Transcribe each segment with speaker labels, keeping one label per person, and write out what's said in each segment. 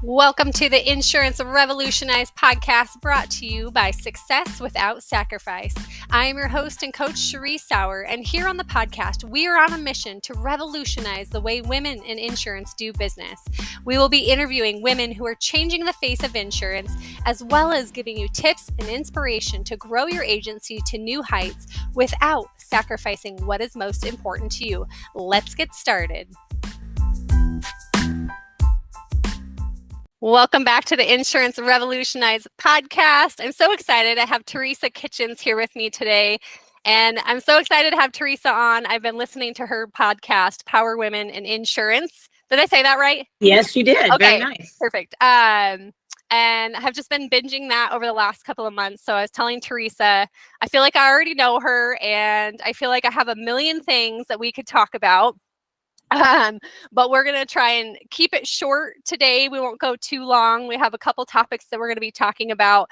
Speaker 1: Welcome to the Insurance Revolutionized podcast brought to you by Success Without Sacrifice. I am your host and coach, Cherie Sauer, and here on the podcast, we are on a mission to revolutionize the way women in insurance do business. We will be interviewing women who are changing the face of insurance, as well as giving you tips and inspiration to grow your agency to new heights without sacrificing what is most important to you. Let's get started. Welcome back to the Insurance Revolutionized podcast. I'm so excited to have Teresa Kitchens here with me today. And I'm so excited to have Teresa on. I've been listening to her podcast, Power Women in Insurance. Did I say that right?
Speaker 2: Yes, you did.
Speaker 1: Okay,
Speaker 2: very nice.
Speaker 1: Perfect. And I have just been binging that over the last couple of months. So I was telling Teresa, I feel like I already know her, and I feel like I have a million things that we could talk about. But we're going to try and keep it short today. We won't go too long. We have a couple topics that we're going to be talking about.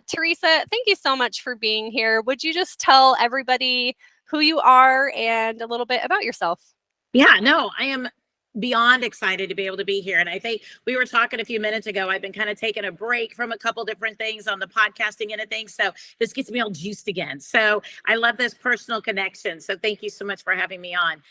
Speaker 1: Teresa, thank you so much for being here. Would you just tell everybody who you are and a little bit about yourself?
Speaker 2: Yeah, no, I am beyond excited to be able to be here. And I think we were talking a few minutes ago, I've been kind of taking a break from a couple different things on the podcasting and things. So this gets me all juiced again. So I love this personal connection. So thank you so much for having me on.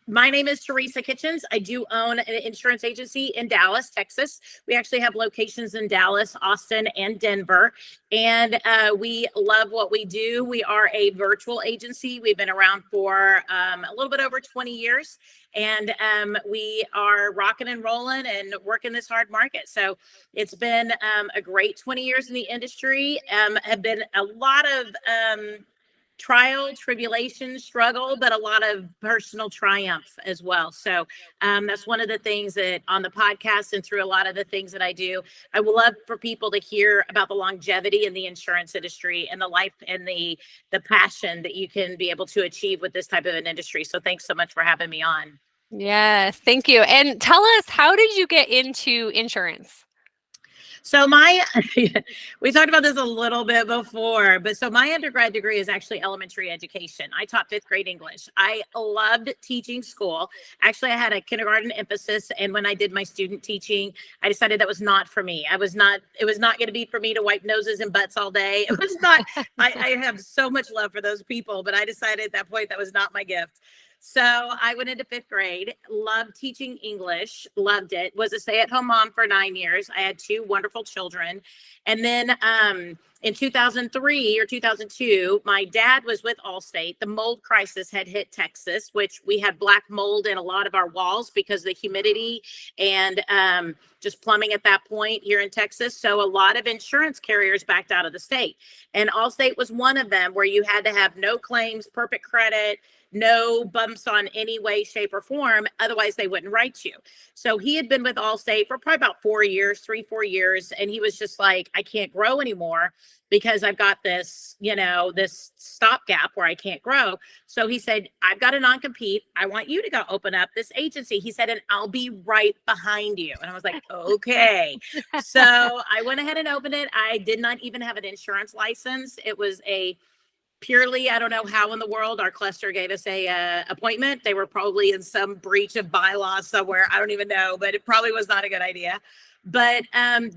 Speaker 2: My name is Teresa Kitchens. I do own an insurance agency in Dallas, Texas. We actually have locations in Dallas, Austin, and Denver. And we love what we do. We are a virtual agency. We've been around for a little bit over 20 years. And we are rocking and rolling and working this hard market. So it's been a great 20 years in the industry. Have been a lot of trial, tribulation, struggle, but a lot of personal triumph as well. So that's one of the things that on the podcast and through a lot of the things that I do, I would love for people to hear about the longevity in the insurance industry and the life and the passion that you can be able to achieve with this type of an industry. So thanks so much for having me on.
Speaker 1: Yes, thank you. And tell us, how did you get into insurance?
Speaker 2: So we talked about this a little bit before, but so my undergrad degree is actually elementary education. I taught 5th grade English. I loved teaching school. Actually, I had a kindergarten emphasis. And when I did my student teaching, I decided that was not for me. It was not going to be for me to wipe noses and butts all day. It was not, I have so much love for those people, but I decided at that point that was not my gift. So I went into 5th grade, loved teaching English, loved it, was a stay-at-home mom for 9 years. I had 2 wonderful children. And then in 2003 or 2002, my dad was with Allstate. The mold crisis had hit Texas, which we had black mold in a lot of our walls because of the humidity and just plumbing at that point here in Texas. So a lot of insurance carriers backed out of the state. And Allstate was one of them, where you had to have no claims, perfect credit, no bumps on any way, shape, or form. Otherwise, they wouldn't write you. So he had been with Allstate for probably about 4 years, 4 years. And he was just like, I can't grow anymore because I've got this, this stopgap where I can't grow. So he said, I've got a non-compete. I want you to go open up this agency. He said, and I'll be right behind you. And I was like, okay. So I went ahead and opened it. I did not even have an insurance license. It was purely, I don't know how in the world our cluster gave us a appointment. They were probably in some breach of bylaws somewhere. I don't even know, but it probably was not a good idea. But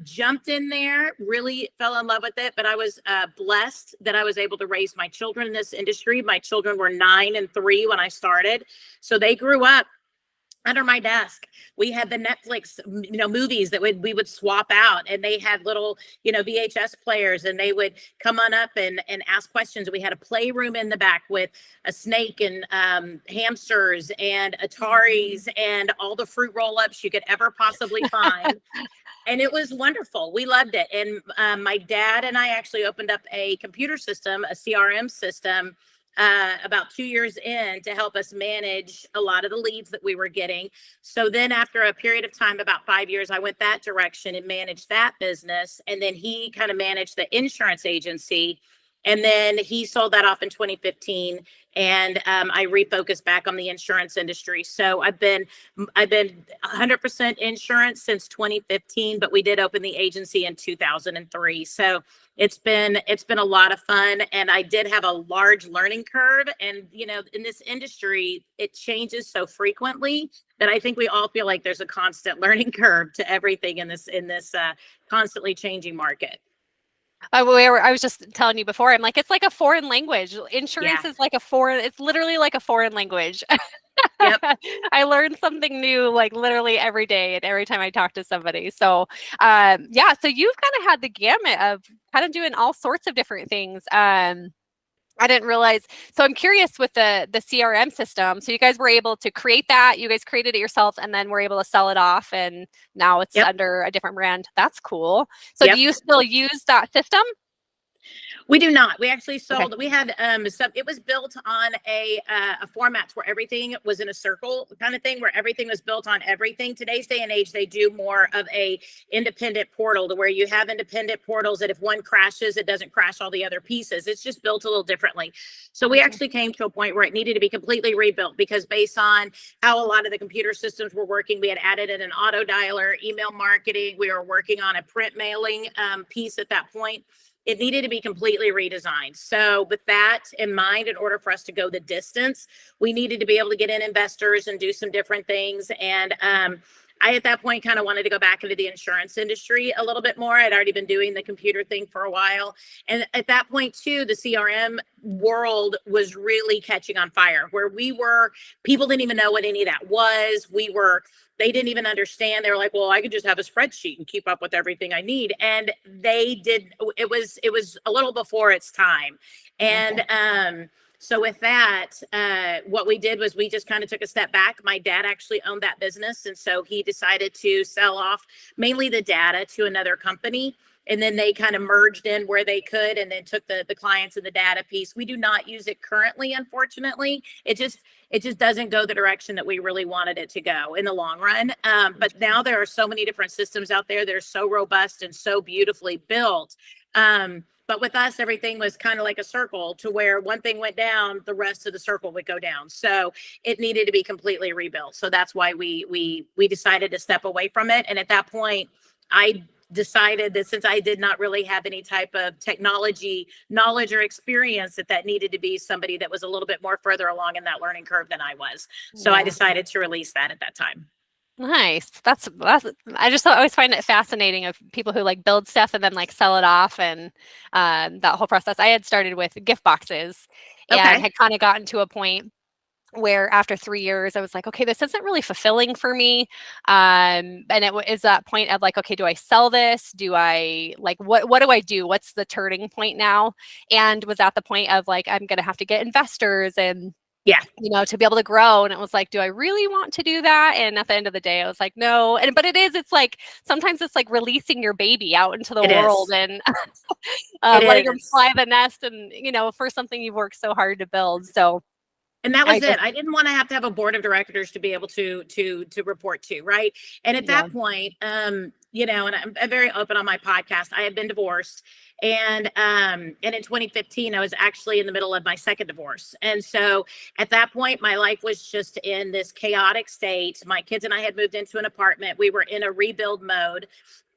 Speaker 2: jumped in there, really fell in love with it. But I was blessed that I was able to raise my children in this industry. My children were 9 and 3 when I started. So they grew up under my desk. We had the Netflix, movies that we would swap out, and they had little, VHS players, and they would come on up and ask questions. We had a playroom in the back with a snake and hamsters and Ataris and all the fruit roll-ups you could ever possibly find. And it was wonderful. We loved it. And my dad and I actually opened up a computer system, a CRM system, about 2 years in to help us manage a lot of the leads that we were getting. So then after a period of time, about 5 years, I went that direction and managed that business. And then he kind of managed the insurance agency. And then he sold that off in 2015. And I refocused back on the insurance industry. So I've been 100% insurance since 2015, but we did open the agency in 2003. So it's been a lot of fun, and I did have a large learning curve. And in this industry, it changes so frequently that I think we all feel like there's a constant learning curve to everything in this constantly changing market.
Speaker 1: I was just telling you before, I'm like, it's like a foreign language. Insurance is like it's literally like a foreign language.
Speaker 2: Yep.
Speaker 1: I learn something new like literally every day and every time I talk to somebody. So so you've kind of had the gamut of kind of doing all sorts of different things. I didn't realize. So I'm curious with the CRM system. So you guys were able to create that. You guys created it yourselves and then were able to sell it off. And now it's under a different brand. That's cool. So do you still use that system?
Speaker 2: We do not. We actually sold. Okay. We had it was built on a format where everything was in a circle kind of thing, where everything was built on everything. Today's day and age, they do more of a independent portal, to where you have independent portals that if one crashes, it doesn't crash all the other pieces. It's just built a little differently. So we actually came to a point where it needed to be completely rebuilt, because based on how a lot of the computer systems were working, we had added in an auto dialer, email marketing. We were working on a print mailing piece at that point. It needed to be completely redesigned. So with that in mind, in order for us to go the distance, we needed to be able to get in investors and do some different things. And I, at that point, kind of wanted to go back into the insurance industry a little bit more. I'd already been doing the computer thing for a while. And at that point, too, the CRM world was really catching on fire, where we were, people didn't even know what any of that was. They didn't even understand. They were like, well, I could just have a spreadsheet and keep up with everything I need. And they did. It was a little before its time. And so with that, what we did was we just kind of took a step back. My dad actually owned that business. And so he decided to sell off mainly the data to another company. And then they kind of merged in where they could, and then took the clients and the data piece. We do not use it currently, unfortunately. It just doesn't go the direction that we really wanted it to go in the long run. But now there are so many different systems out there that are so robust and so beautifully built. But with us, everything was kind of like a circle, to where one thing went down, the rest of the circle would go down. So it needed to be completely rebuilt. So that's why we decided to step away from it. And at that point, I decided that since I did not really have any type of technology knowledge or experience, that needed to be somebody that was a little bit more further along in that learning curve than I was. So I decided to release that at that time.
Speaker 1: Nice. That's I just always find it fascinating of people who like build stuff and then like sell it off, and that whole process. I had started with gift boxes and had kind of gotten to a point where after 3 years, I was like, okay, this isn't really fulfilling for me. And it is that point of like, okay, do I sell this? Do I like, what do I do? What's the turning point now? And was at the point of like, I'm going to have to get investors and to be able to grow. And it was like, do I really want to do that? And at the end of the day, I was like, no. But it's like, sometimes it's like releasing your baby out into the world and letting them fly the nest and, for something you've worked so hard to build. So.
Speaker 2: And that was it. I didn't want to have a board of directors to be able to report to, right? And at that point, and I'm very open on my podcast. I had been divorced, and in 2015, I was actually in the middle of my second divorce. And so at that point, my life was just in this chaotic state. My kids and I had moved into an apartment. We were in a rebuild mode.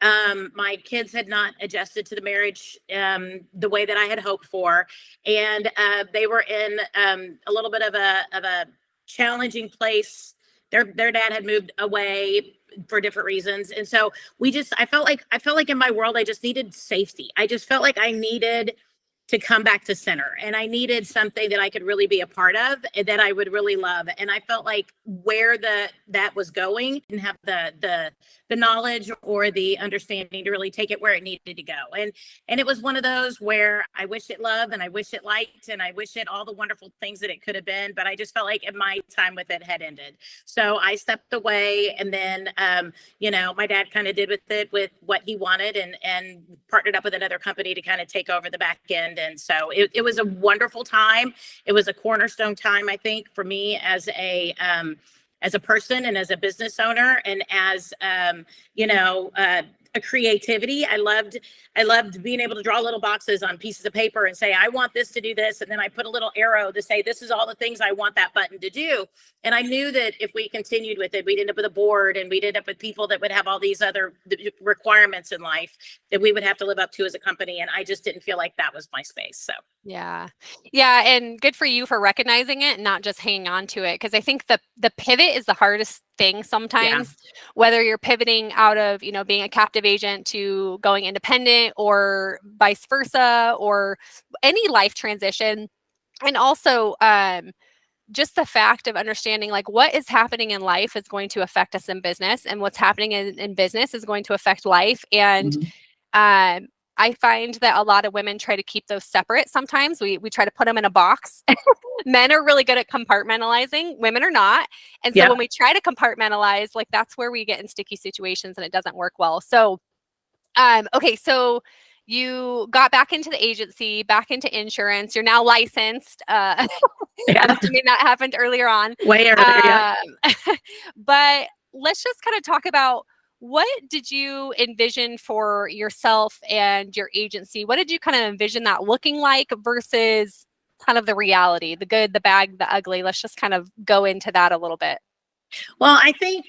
Speaker 2: My kids had not adjusted to the marriage the way that I had hoped for, and they were in a little bit of a challenging place. Their dad had moved away for different reasons, and so I felt like in my world I just needed safety. I just felt like I needed to come back to center, and I needed something that I could really be a part of and that I would really love. And I felt like where that was going, didn't have the knowledge or the understanding to really take it where it needed to go. And it was one of those where I wish it loved and I wish it liked and I wish it all the wonderful things that it could have been, but I just felt like my time with it had ended. So I stepped away, and then my dad kind of did with what he wanted, and partnered up with another company to kind of take over the back end. And so it was a wonderful time. It was a cornerstone time, I think, for me as a person and as a business owner, and as a creativity. I loved being able to draw little boxes on pieces of paper and say, I want this to do this. And then I put a little arrow to say, this is all the things I want that button to do. And I knew that if we continued with it, we'd end up with a board and we'd end up with people that would have all these other requirements in life that we would have to live up to as a company. And I just didn't feel like that was my space. So
Speaker 1: yeah. Yeah. And good for you for recognizing it and not just hanging on to it. Cause I think the pivot is the hardest thing sometimes, whether you're pivoting out of, being a captive agent to going independent or vice versa, or any life transition. And also, just the fact of understanding like what is happening in life is going to affect us in business, and what's happening in business is going to affect life. And I find that a lot of women try to keep those separate. Sometimes we try to put them in a box. Men are really good at compartmentalizing. Women are not. And so when we try to compartmentalize, like that's where we get in sticky situations and it doesn't work well. So, okay. So you got back into the agency, back into insurance. You're now licensed. I'm assuming that happened earlier on.
Speaker 2: Way earlier,
Speaker 1: But let's just kind of talk about, what did you envision for yourself and your agency? What did you kind of envision that looking like versus kind of the reality, the good, the bad, the ugly? Let's just kind of go into that a little bit.
Speaker 2: Well, I think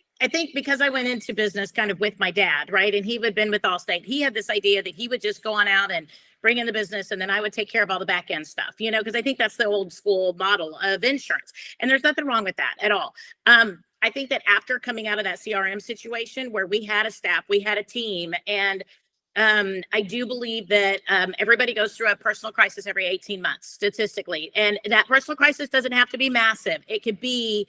Speaker 2: because I went into business kind of with my dad, right? And he had been with Allstate. He had this idea that he would just go on out and bring in the business, and then I would take care of all the back end stuff, because I think that's the old school model of insurance. And there's nothing wrong with that at all. I think that after coming out of that CRM situation where we had a staff, we had a team, and I do believe that everybody goes through a personal crisis every 18 months statistically. And that personal crisis doesn't have to be massive. It could be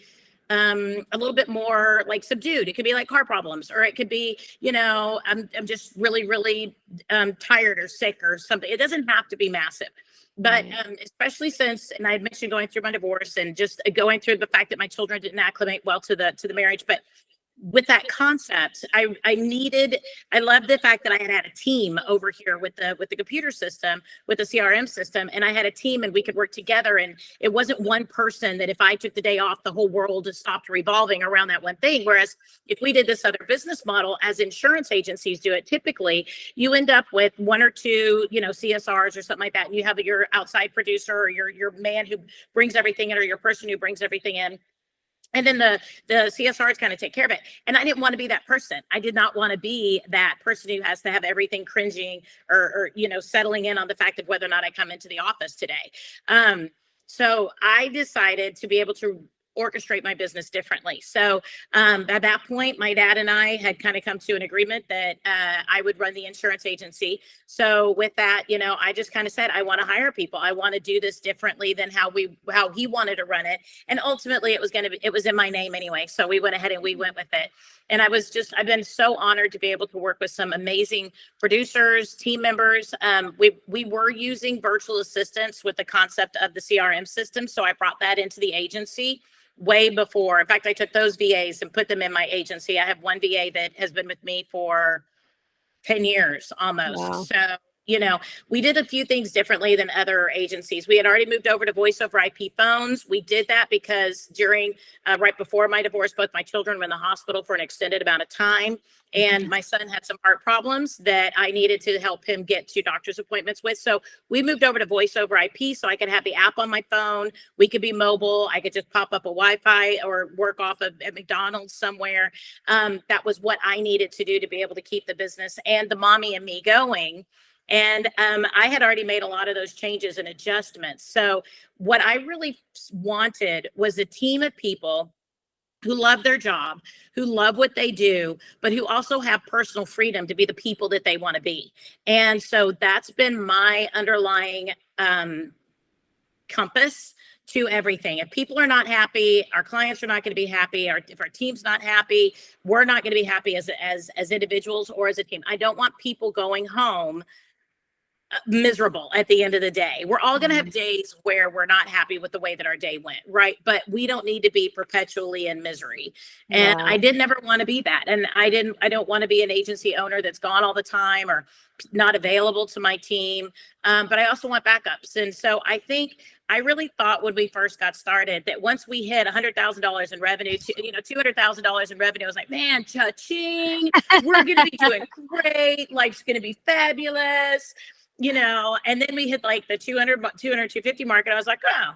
Speaker 2: a little bit more like subdued. It could be like car problems, or it could be, I'm just really, really tired or sick or something. It doesn't have to be massive. But especially since, and I had mentioned going through my divorce and just going through the fact that my children didn't acclimate well to the marriage, but with that concept, I love the fact that I had a team over here with the computer system, with the CRM system, and I had a team and we could work together. And it wasn't one person that if I took the day off, the whole world stopped revolving around that one thing. Whereas if we did this other business model, as insurance agencies do it, typically you end up with one or two, CSRs or something like that. And you have your outside producer or your man who brings everything in, or your person who brings everything in. And then the CSRs kind of take care of it. And I didn't want to be that person. I did not want to be that person who has to have everything cringing or settling in on the fact of whether or not I come into the office today. So I decided to be able to orchestrate my business differently. So at that point, my dad and I had kind of come to an agreement that I would run the insurance agency. So with that, I just kind of said, I want to hire people. I want to do this differently than how he wanted to run it. And ultimately it was in my name anyway. So we went ahead and we went with it. And I've been so honored to be able to work with some amazing producers, team members. We were using virtual assistants with the concept of the CRM system. So I brought that into the agency way before. In fact, I took those VAs and put them in my agency. I have one VA that has been with me for 10 years almost. Wow. So, we did a few things differently than other agencies. We had already moved over to voice over IP phones. We did that because during, right before my divorce, both my children were in the hospital for an extended amount of time. And my son had some heart problems that I needed to help him get to doctor's appointments with. So we moved over to voice over IP so I could have the app on my phone. We could be mobile. I could just pop up a Wi-Fi or work off of at McDonald's somewhere. That was what I needed to do to be able to keep the business and the mommy and me going. And I had already made a lot of those changes and adjustments. So what I really wanted was a team of people who love their job, who love what they do, but who also have personal freedom to be the people that they want to be. And so that's been my underlying compass to everything. If people are not happy, our clients are not going to be happy. If our team's not happy, we're not going to be happy as individuals or as a team. I don't want people going home miserable at the end of the day. We're all going to have days where we're not happy with the way that our day went, right? But we don't need to be perpetually in misery. And I didn't ever want to be that. And I don't want to be an agency owner that's gone all the time or not available to my team. But I also want backups. And so I think I really thought when we first got started that once we hit $100,000 in revenue, $200,000 in revenue, I was like, man, cha-ching, we're going to be doing great. Life's going to be fabulous. And then we hit like the 250 mark. And I was like, oh,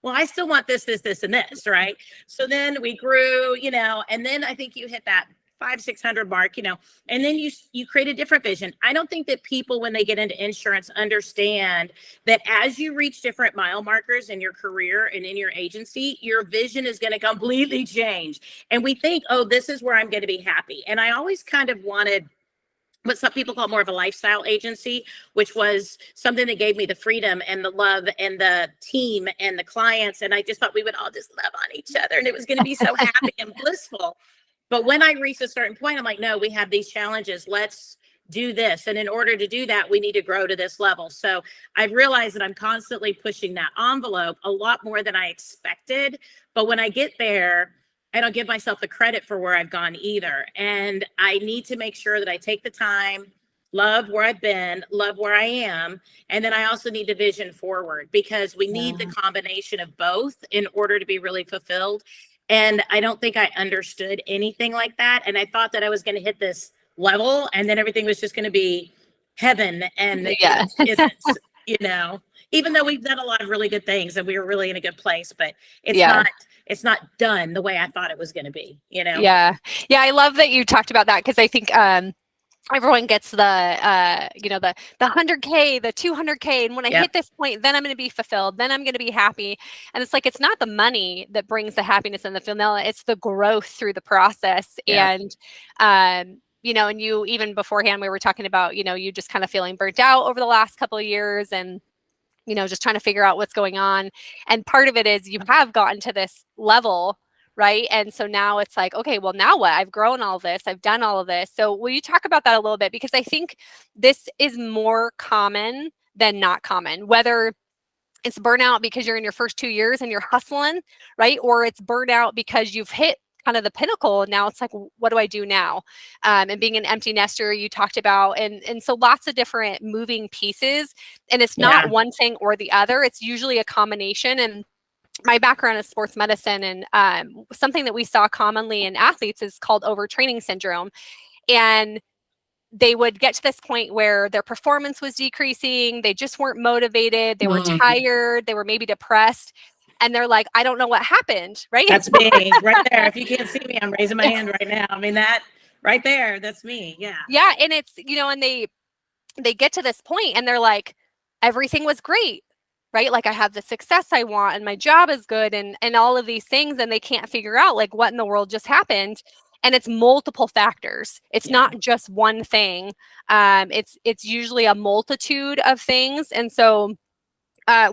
Speaker 2: well, I still want this, and this, right? So then we grew, and then I think you hit that 500-600 mark, and then you create a different vision. I don't think that people, when they get into insurance, understand that as you reach different mile markers in your career and in your agency, your vision is going to completely change. And we think, oh, this is where I'm going to be happy. And I always kind of wanted what some people call more of a lifestyle agency, which was something that gave me the freedom and the love and the team and the clients. And I just thought we would all just love on each other and it was going to be so happy and blissful. But when I reached a certain point, I'm like, no, we have these challenges. Let's do this. And in order to do that, we need to grow to this level. So I've realized that I'm constantly pushing that envelope a lot more than I expected. But when I get there, I don't give myself the credit for where I've gone either. And I need to make sure that I take the time, love where I've been, love where I am. And then I also need to vision forward because we need the combination of both in order to be really fulfilled. And I don't think I understood anything like that. And I thought that I was going to hit this level and then everything was just going to be heaven. And it isn't, even though we've done a lot of really good things and we were really in a good place, but it's not done the way I thought it was going to be,
Speaker 1: Yeah. I love that you talked about that because I think everyone gets the 100K, the 200K. And when I hit this point, then I'm going to be fulfilled. Then I'm going to be happy. And it's like, it's not the money that brings the happiness and the fulfillment. It's the growth through the process. Yeah. And, and you, even beforehand, we were talking about, you just kind of feeling burnt out over the last couple of years and, just trying to figure out what's going on. And part of it is you have gotten to this level, right? And so now it's like, okay, well, now what? I've grown all this. I've done all of this. So will you talk about that a little bit? Because I think this is more common than not common, whether it's burnout because you're in your first 2 years and you're hustling, right? Or it's burnout because you've hit kind of the pinnacle. And now it's like, what do I do now? And being an empty nester, you talked about, and so lots of different moving pieces. And it's not one thing or the other. It's usually a combination. And my background is sports medicine, and something that we saw commonly in athletes is called overtraining syndrome. And they would get to this point where their performance was decreasing. They just weren't motivated. They were tired. They were maybe depressed. And they're like, I don't know what happened, right?
Speaker 2: That's me right there. If you can't see me, I'm raising my hand right now. I mean, that right there, that's me. Yeah.
Speaker 1: Yeah. And it's, and they get to this point and they're like, everything was great, right? Like I have the success I want and my job is good and all of these things. And they can't figure out like what in the world just happened. And it's multiple factors. It's not just one thing. It's usually a multitude of things. And so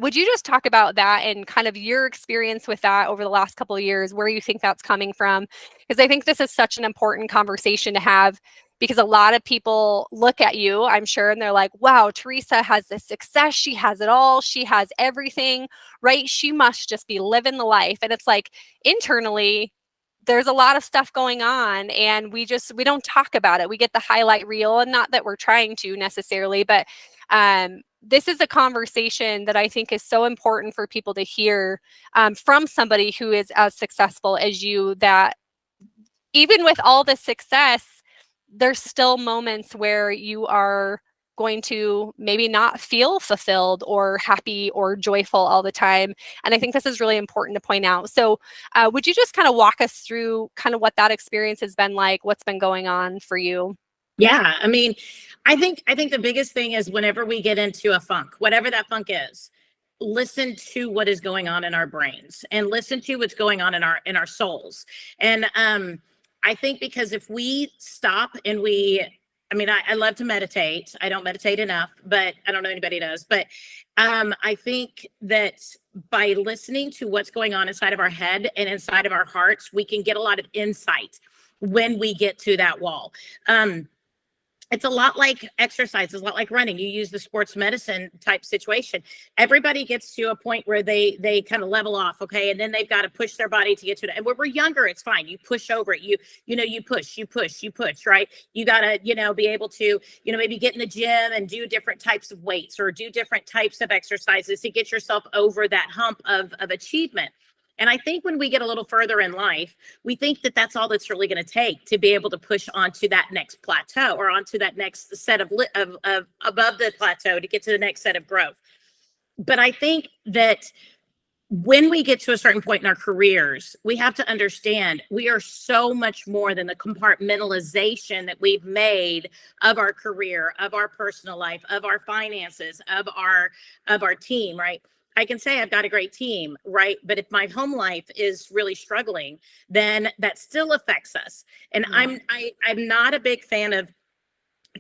Speaker 1: would you just talk about that and kind of your experience with that over the last couple of years, where you think that's coming from? Because I think this is such an important conversation to have, because a lot of people look at you, I'm sure, and they're like, wow, Teresa has this success. She has it all. She has everything, right? She must just be living the life. And it's like internally, there's a lot of stuff going on and we don't talk about it. We get the highlight reel, and not that we're trying to necessarily, but this is a conversation that I think is so important for people to hear from somebody who is as successful as you, that even with all the success, there's still moments where you are going to maybe not feel fulfilled or happy or joyful all the time. And I think this is really important to point out. So would you just kind of walk us through kind of what that experience has been like, what's been going on for you?
Speaker 2: Yeah. I mean, I think the biggest thing is whenever we get into a funk, whatever that funk is, listen to what is going on in our brains and listen to what's going on in our souls. And I think because if we stop and I love to meditate. I don't meditate enough, but I don't know anybody does. But I think that by listening to what's going on inside of our head and inside of our hearts, we can get a lot of insight when we get to that wall. it's a lot like exercise. It's a lot like running. You use the sports medicine type situation. Everybody gets to a point where they kind of level off, okay, and then they've got to push their body to get to it. And when we're younger, it's fine. You push over it. You push, right? You got to be able to maybe get in the gym and do different types of weights or do different types of exercises to get yourself over that hump of achievement. And I think when we get a little further in life, we think that that's all that's really going to take to be able to push onto that next plateau or onto that next set of above the plateau to get to the next set of growth. But I think that when we get to a certain point in our careers, we have to understand we are so much more than the compartmentalization that we've made of our career, of our personal life, of our finances, of our team, right? I can say I've got a great team, right? But if my home life is really struggling, then that still affects us. And I'm not a big fan of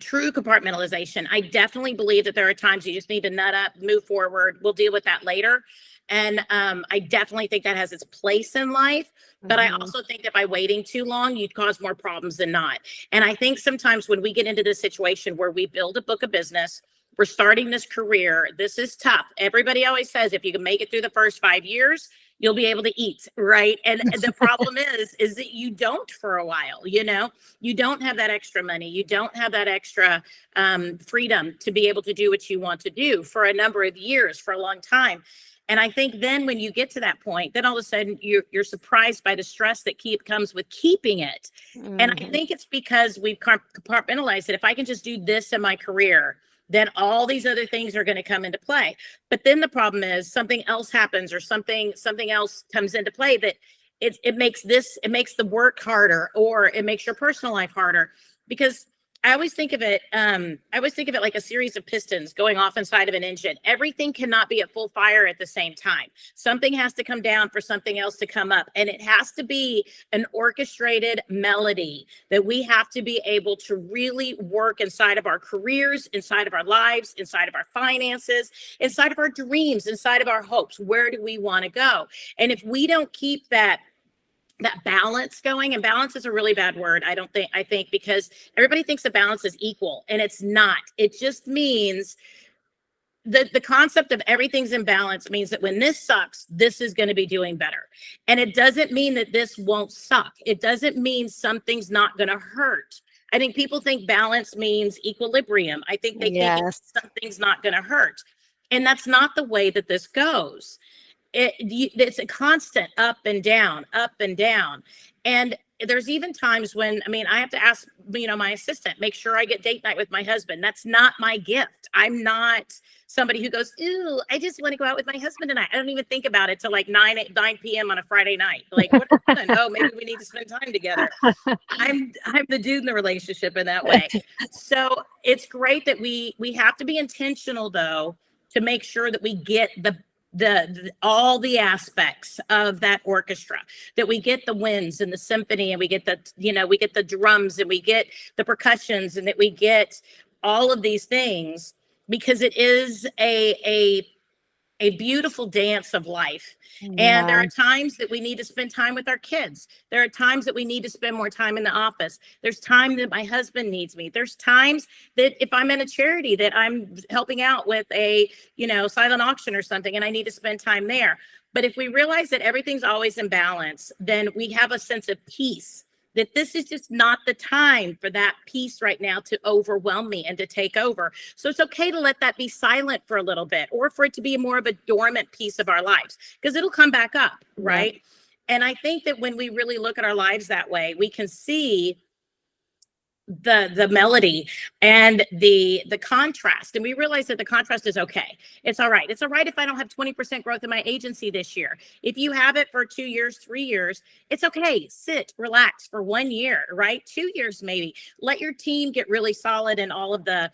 Speaker 2: true compartmentalization. I definitely believe that there are times you just need to nut up, move forward. We'll deal with that later. And I definitely think that has its place in life. But I also think that by waiting too long, you'd cause more problems than not. And I think sometimes when we get into this situation where we build a book of business, we're starting this career, this is tough. Everybody always says, if you can make it through the first 5 years, you'll be able to eat, right? And the problem is that you don't for a while, you don't have that extra money. You don't have that extra freedom to be able to do what you want to do for a number of years, for a long time. And I think then when you get to that point, then all of a sudden you're surprised by the stress that comes with keeping it. And I think it's because we've compartmentalized it. If I can just do this in my career, then all these other things are going to come into play. But then the problem is something else happens or something else comes into play that it makes the work harder, or it makes your personal life harder. Because I always think of it like a series of pistons going off inside of an engine. Everything cannot be at full fire at the same time. Something has to come down for something else to come up. And it has to be an orchestrated melody that we have to be able to really work inside of our careers, inside of our lives, inside of our finances, inside of our dreams, inside of our hopes. Where do we want to go? And if we don't keep that balance going, and balance is a really bad word. I think because everybody thinks the balance is equal, and it's not. It just means the concept of everything's in balance means that when this sucks, this is going to be doing better. And it doesn't mean that this won't suck. It doesn't mean something's not going to hurt. I think people think balance means equilibrium. I think they think something's not going to hurt. And that's not the way that this goes. It's a constant up and down. And there's even times when, I have to ask, my assistant, make sure I get date night with my husband. That's not my gift. I'm not somebody who goes, ooh, I just want to go out with my husband tonight. I don't even think about it till like 9 p.m. on a Friday night. Like, what are we doing? Oh, maybe we need to spend time together. I'm the dude in the relationship in that way. So it's great that we have to be intentional, though, to make sure that we get all the aspects of that orchestra, that we get the winds and the symphony, and we get the drums, and we get the percussions, and that we get all of these things, because it is a beautiful dance of life. And there are times that we need to spend time with our kids. There are times that we need to spend more time in the office. There's time that my husband needs me. There's times that if I'm in a charity that I'm helping out with a, silent auction or something, and I need to spend time there. But if we realize that everything's always in balance, then we have a sense of peace, that this is just not the time for that peace right now to overwhelm me and to take over. So it's okay to let that be silent for a little bit, or for it to be more of a dormant piece of our lives, because it'll come back up, right? And I think that when we really look at our lives that way, we can see the melody and the contrast, and we realize that the contrast is okay. It's all right. It's all right if I don't have 20% growth in my agency this year. If you have it for 2 years, 3 years, it's okay. Sit, relax for 1 year, right? 2 years, maybe. Let your team get really solid in all of the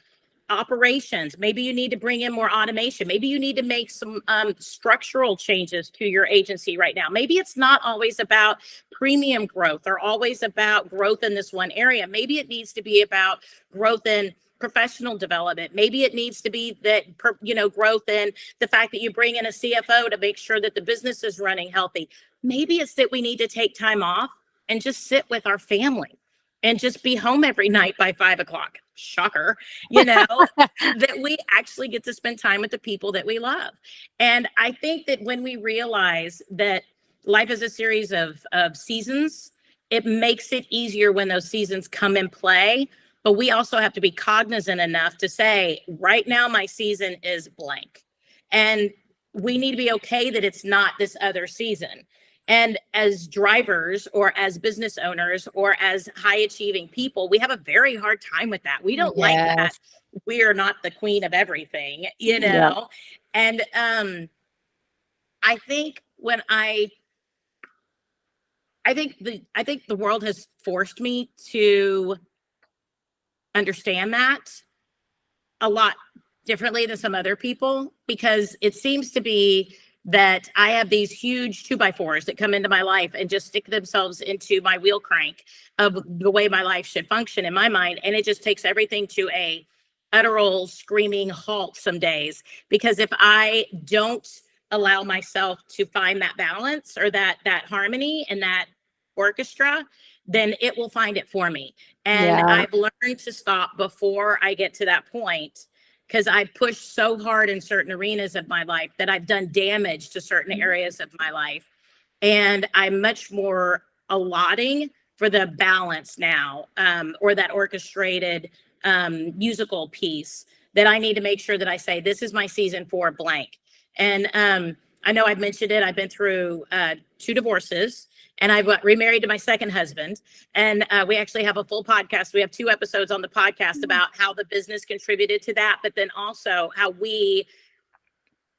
Speaker 2: operations. Maybe you need to bring in more automation. Maybe you need to make some structural changes to your agency right now. Maybe it's not always about premium growth or always about growth in this one area. Maybe it needs to be about growth in professional development. Maybe it needs to be that, growth in the fact that you bring in a CFO to make sure that the business is running healthy. Maybe it's that we need to take time off and just sit with our family. and just be home every night by 5 o'clock. Shocker, that we actually get to spend time with the people that we love. And I think that when we realize that life is a series of seasons, it makes it easier when those seasons come in play. But we also have to be cognizant enough to say, right now, my season is blank. And we need to be okay that it's not this other season. And as drivers or as business owners or as high achieving people, we have a very hard time with that. We don't like that. We are not the queen of everything,
Speaker 1: Yep.
Speaker 2: And I think I think the world has forced me to understand that a lot differently than some other people, because it seems to be that I have these huge 2x4s that come into my life and just stick themselves into my wheel crank of the way my life should function in my mind. And it just takes everything to a utteral screaming halt some days, because if I don't allow myself to find that balance or that harmony and that orchestra, then it will find it for me. And
Speaker 1: Yeah.
Speaker 2: I've learned to stop before I get to that point, because I pushed so hard in certain arenas of my life that I've done damage to certain areas of my life. And I'm much more allotting for the balance now, or that orchestrated musical piece, that I need to make sure that I say, this is my season for blank. And I know I've mentioned it. I've been through 2 divorces, and I've got remarried to my second husband. And we actually have a full podcast. We have 2 episodes on the podcast about how the business contributed to that, but then also how we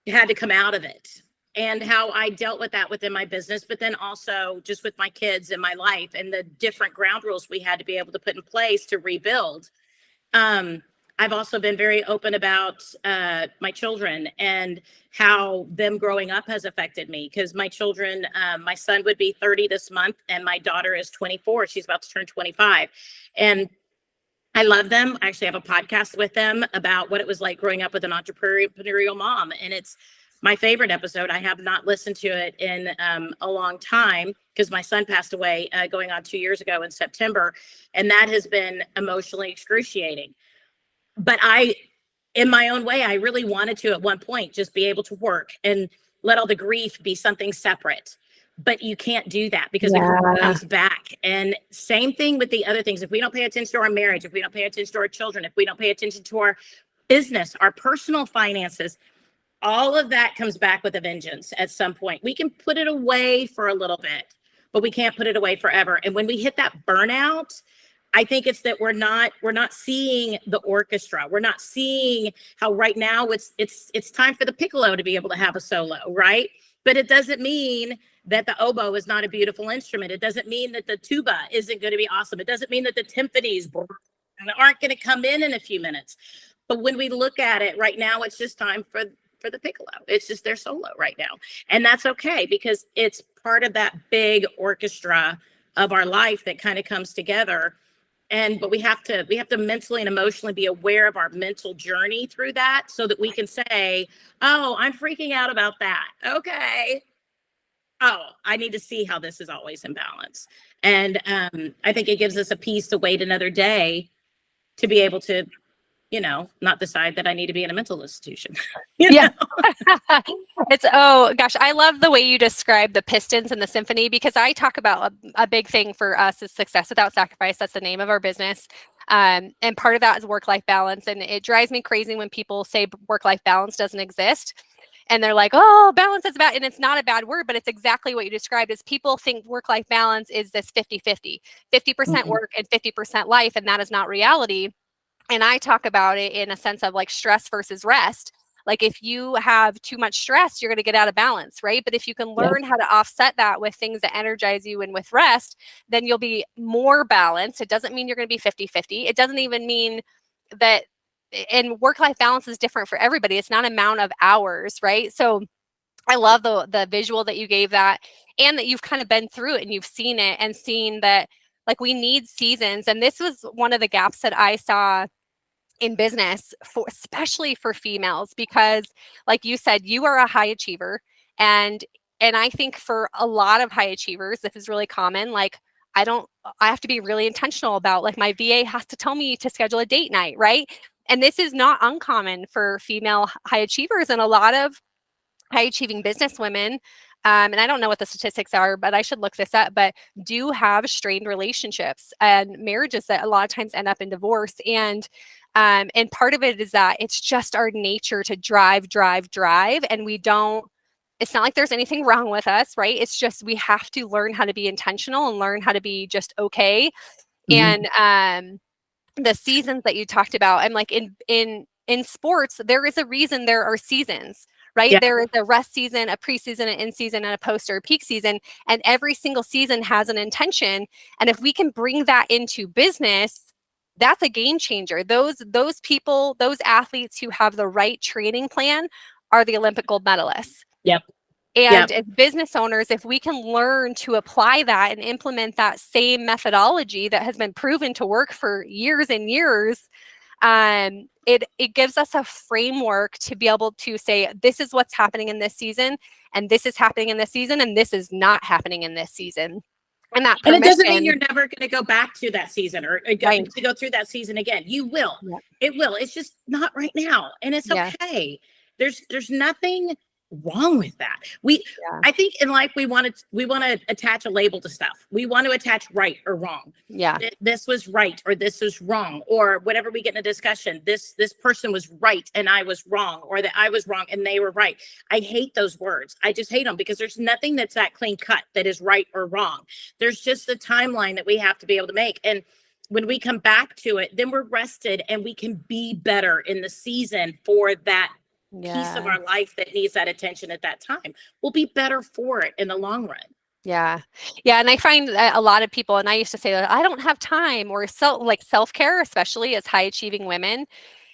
Speaker 2: had to come out of it and how I dealt with that within my business, but then also just with my kids and my life and the different ground rules we had to be able to put in place to rebuild. I've also been very open about my children and how them growing up has affected me, because my children, my son would be 30 this month and my daughter is 24. She's about to turn 25. And I love them. I actually have a podcast with them about what it was like growing up with an entrepreneurial mom. And it's my favorite episode. I have not listened to it in a long time, because my son passed away going on 2 years ago in September. And that has been emotionally excruciating. But in my own way, I really wanted to at one point just be able to work and let all the grief be something separate. But you can't do that, because the grief comes back. And same thing with the other things. If we don't pay attention to our marriage, if we don't pay attention to our children, if we don't pay attention to our business, our personal finances, all of that comes back with a vengeance at some point. We can put it away for a little bit, but we can't put it away forever. And when we hit that burnout, I think it's that we're not seeing the orchestra. We're not seeing how right now it's time for the piccolo to be able to have a solo, right? But it doesn't mean that the oboe is not a beautiful instrument. It doesn't mean that the tuba isn't going to be awesome. It doesn't mean that the timpanis aren't going to come in a few minutes. But when we look at it right now, it's just time for the piccolo. It's just their solo right now. And that's okay, because it's part of that big orchestra of our life that kind of comes together. But we have to mentally and emotionally be aware of our mental journey through that, so that we can say, oh, I'm freaking out about that. Okay. Oh, I need to see how this is always in balance. And I think it gives us a peace to wait another day to be able to, not decide that I need to be in a mental institution.
Speaker 1: Yeah. Oh gosh, I love the way you describe the pistons and the symphony, because I talk about a big thing for us is success without sacrifice. That's the name of our business. And part of that is work-life balance. And it drives me crazy when people say work-life balance doesn't exist. And they're like, oh, balance is bad. And it's not a bad word, but it's exactly what you described. Is people think work-life balance is this 50-50, 50% work and 50% life. And that is not reality. And I talk about it in a sense of like stress versus rest. Like if you have too much stress, you're going to get out of balance, right? But if you can learn how to offset that with things that energize you and with rest, then you'll be more balanced. It doesn't mean you're going to be 50-50. It doesn't even mean that, and work-life balance is different for everybody. It's not amount of hours, right? So I love the visual that you gave that, and that you've kind of been through it and you've seen it and seen that like we need seasons. And this was one of the gaps that I saw in business, especially for females, because like you said, you are a high achiever. And I think for a lot of high achievers, this is really common. Like, I have to be really intentional about, like, my VA has to tell me to schedule a date night, right? And this is not uncommon for female high achievers, and a lot of high achieving business women, and I don't know what the statistics are, but I should look this up, but do have strained relationships and marriages that a lot of times end up in divorce. And part of it is that it's just our nature to drive, and it's not like there's anything wrong with us, right? It's just we have to learn how to be intentional and learn how to be just okay.
Speaker 2: Mhm.
Speaker 1: And the seasons that you talked about, I'm like, in sports, there is a reason there are seasons, right?
Speaker 2: Yeah.
Speaker 1: There is a rest season, a preseason, an in season, and a post or a peak season, and every single season has an intention. And if we can bring that into business, that's a game changer. Those people, those athletes who have the right training plan are the Olympic gold medalists.
Speaker 2: Yep.
Speaker 1: And
Speaker 2: Yep.
Speaker 1: as business owners, if we can learn to apply that and implement that same methodology that has been proven to work for years and years, it gives us a framework to be able to say, this is what's happening in this season, and this is happening in this season, and this is not happening in this season. And that
Speaker 2: And it doesn't mean
Speaker 1: permission,
Speaker 2: you're never going to go back to that season or
Speaker 1: right?
Speaker 2: to go through that season again. You will.
Speaker 1: Yep.
Speaker 2: It will. It's just not right now, and it's
Speaker 1: Yeah.
Speaker 2: okay. There's nothing wrong with that.
Speaker 1: Yeah.
Speaker 2: I think in life we want to attach a label to stuff. We want to attach right or wrong.
Speaker 1: Yeah.
Speaker 2: This was right or this was wrong, or whatever we get in a discussion, this person was right and I was wrong, or that I was wrong and they were right. I hate those words. I just hate them because there's nothing that's that clean cut that is right or wrong. There's just a timeline that we have to be able to make. And when we come back to it, then we're rested and we can be better in the season for that piece of our life that needs that attention at that time. We'll be better for it in the long run.
Speaker 1: Yeah. Yeah. And I find that a lot of people, and I used to say that I don't have time, or self-care, especially as high achieving women,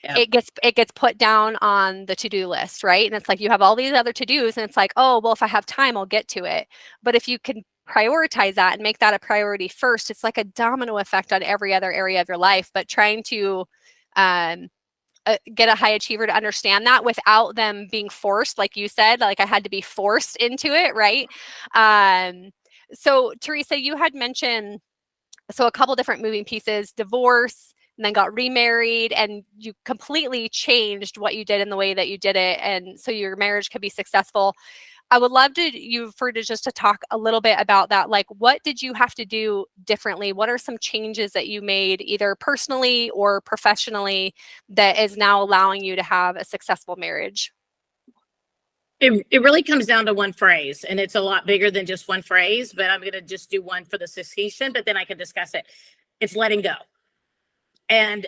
Speaker 2: Yep.
Speaker 1: it gets put down on the to-do list, right? And it's like you have all these other to-dos, and it's like, oh, well, if I have time, I'll get to it. But if you can prioritize that and make that a priority first, it's like a domino effect on every other area of your life. But trying to get a high achiever to understand that without them being forced, like you said, like I had to be forced into it, right? So Teresa, you had mentioned, so a couple different moving pieces: divorce, and then got remarried, and you completely changed what you did and the way that you did it, and so your marriage could be successful. I would love for just to talk a little bit about that. Like, what did you have to do differently? What are some changes that you made either personally or professionally that is now allowing you to have a successful marriage?
Speaker 2: It really comes down to one phrase, and it's a lot bigger than just one phrase, but I'm going to just do one for the succession, but then I can discuss it. It's letting go. And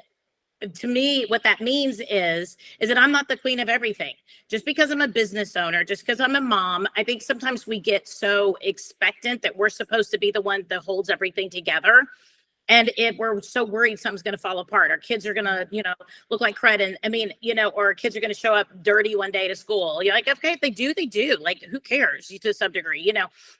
Speaker 2: to me, what that means is that I'm not the queen of everything. Just because I'm a business owner, just because I'm a mom, I think sometimes we get so expectant that we're supposed to be the one that holds everything together. And if we're so worried something's going to fall apart, our kids are going to, look like crud. And or our kids are going to show up dirty one day to school. You're like, okay, if they do, they do. Like, who cares to some degree,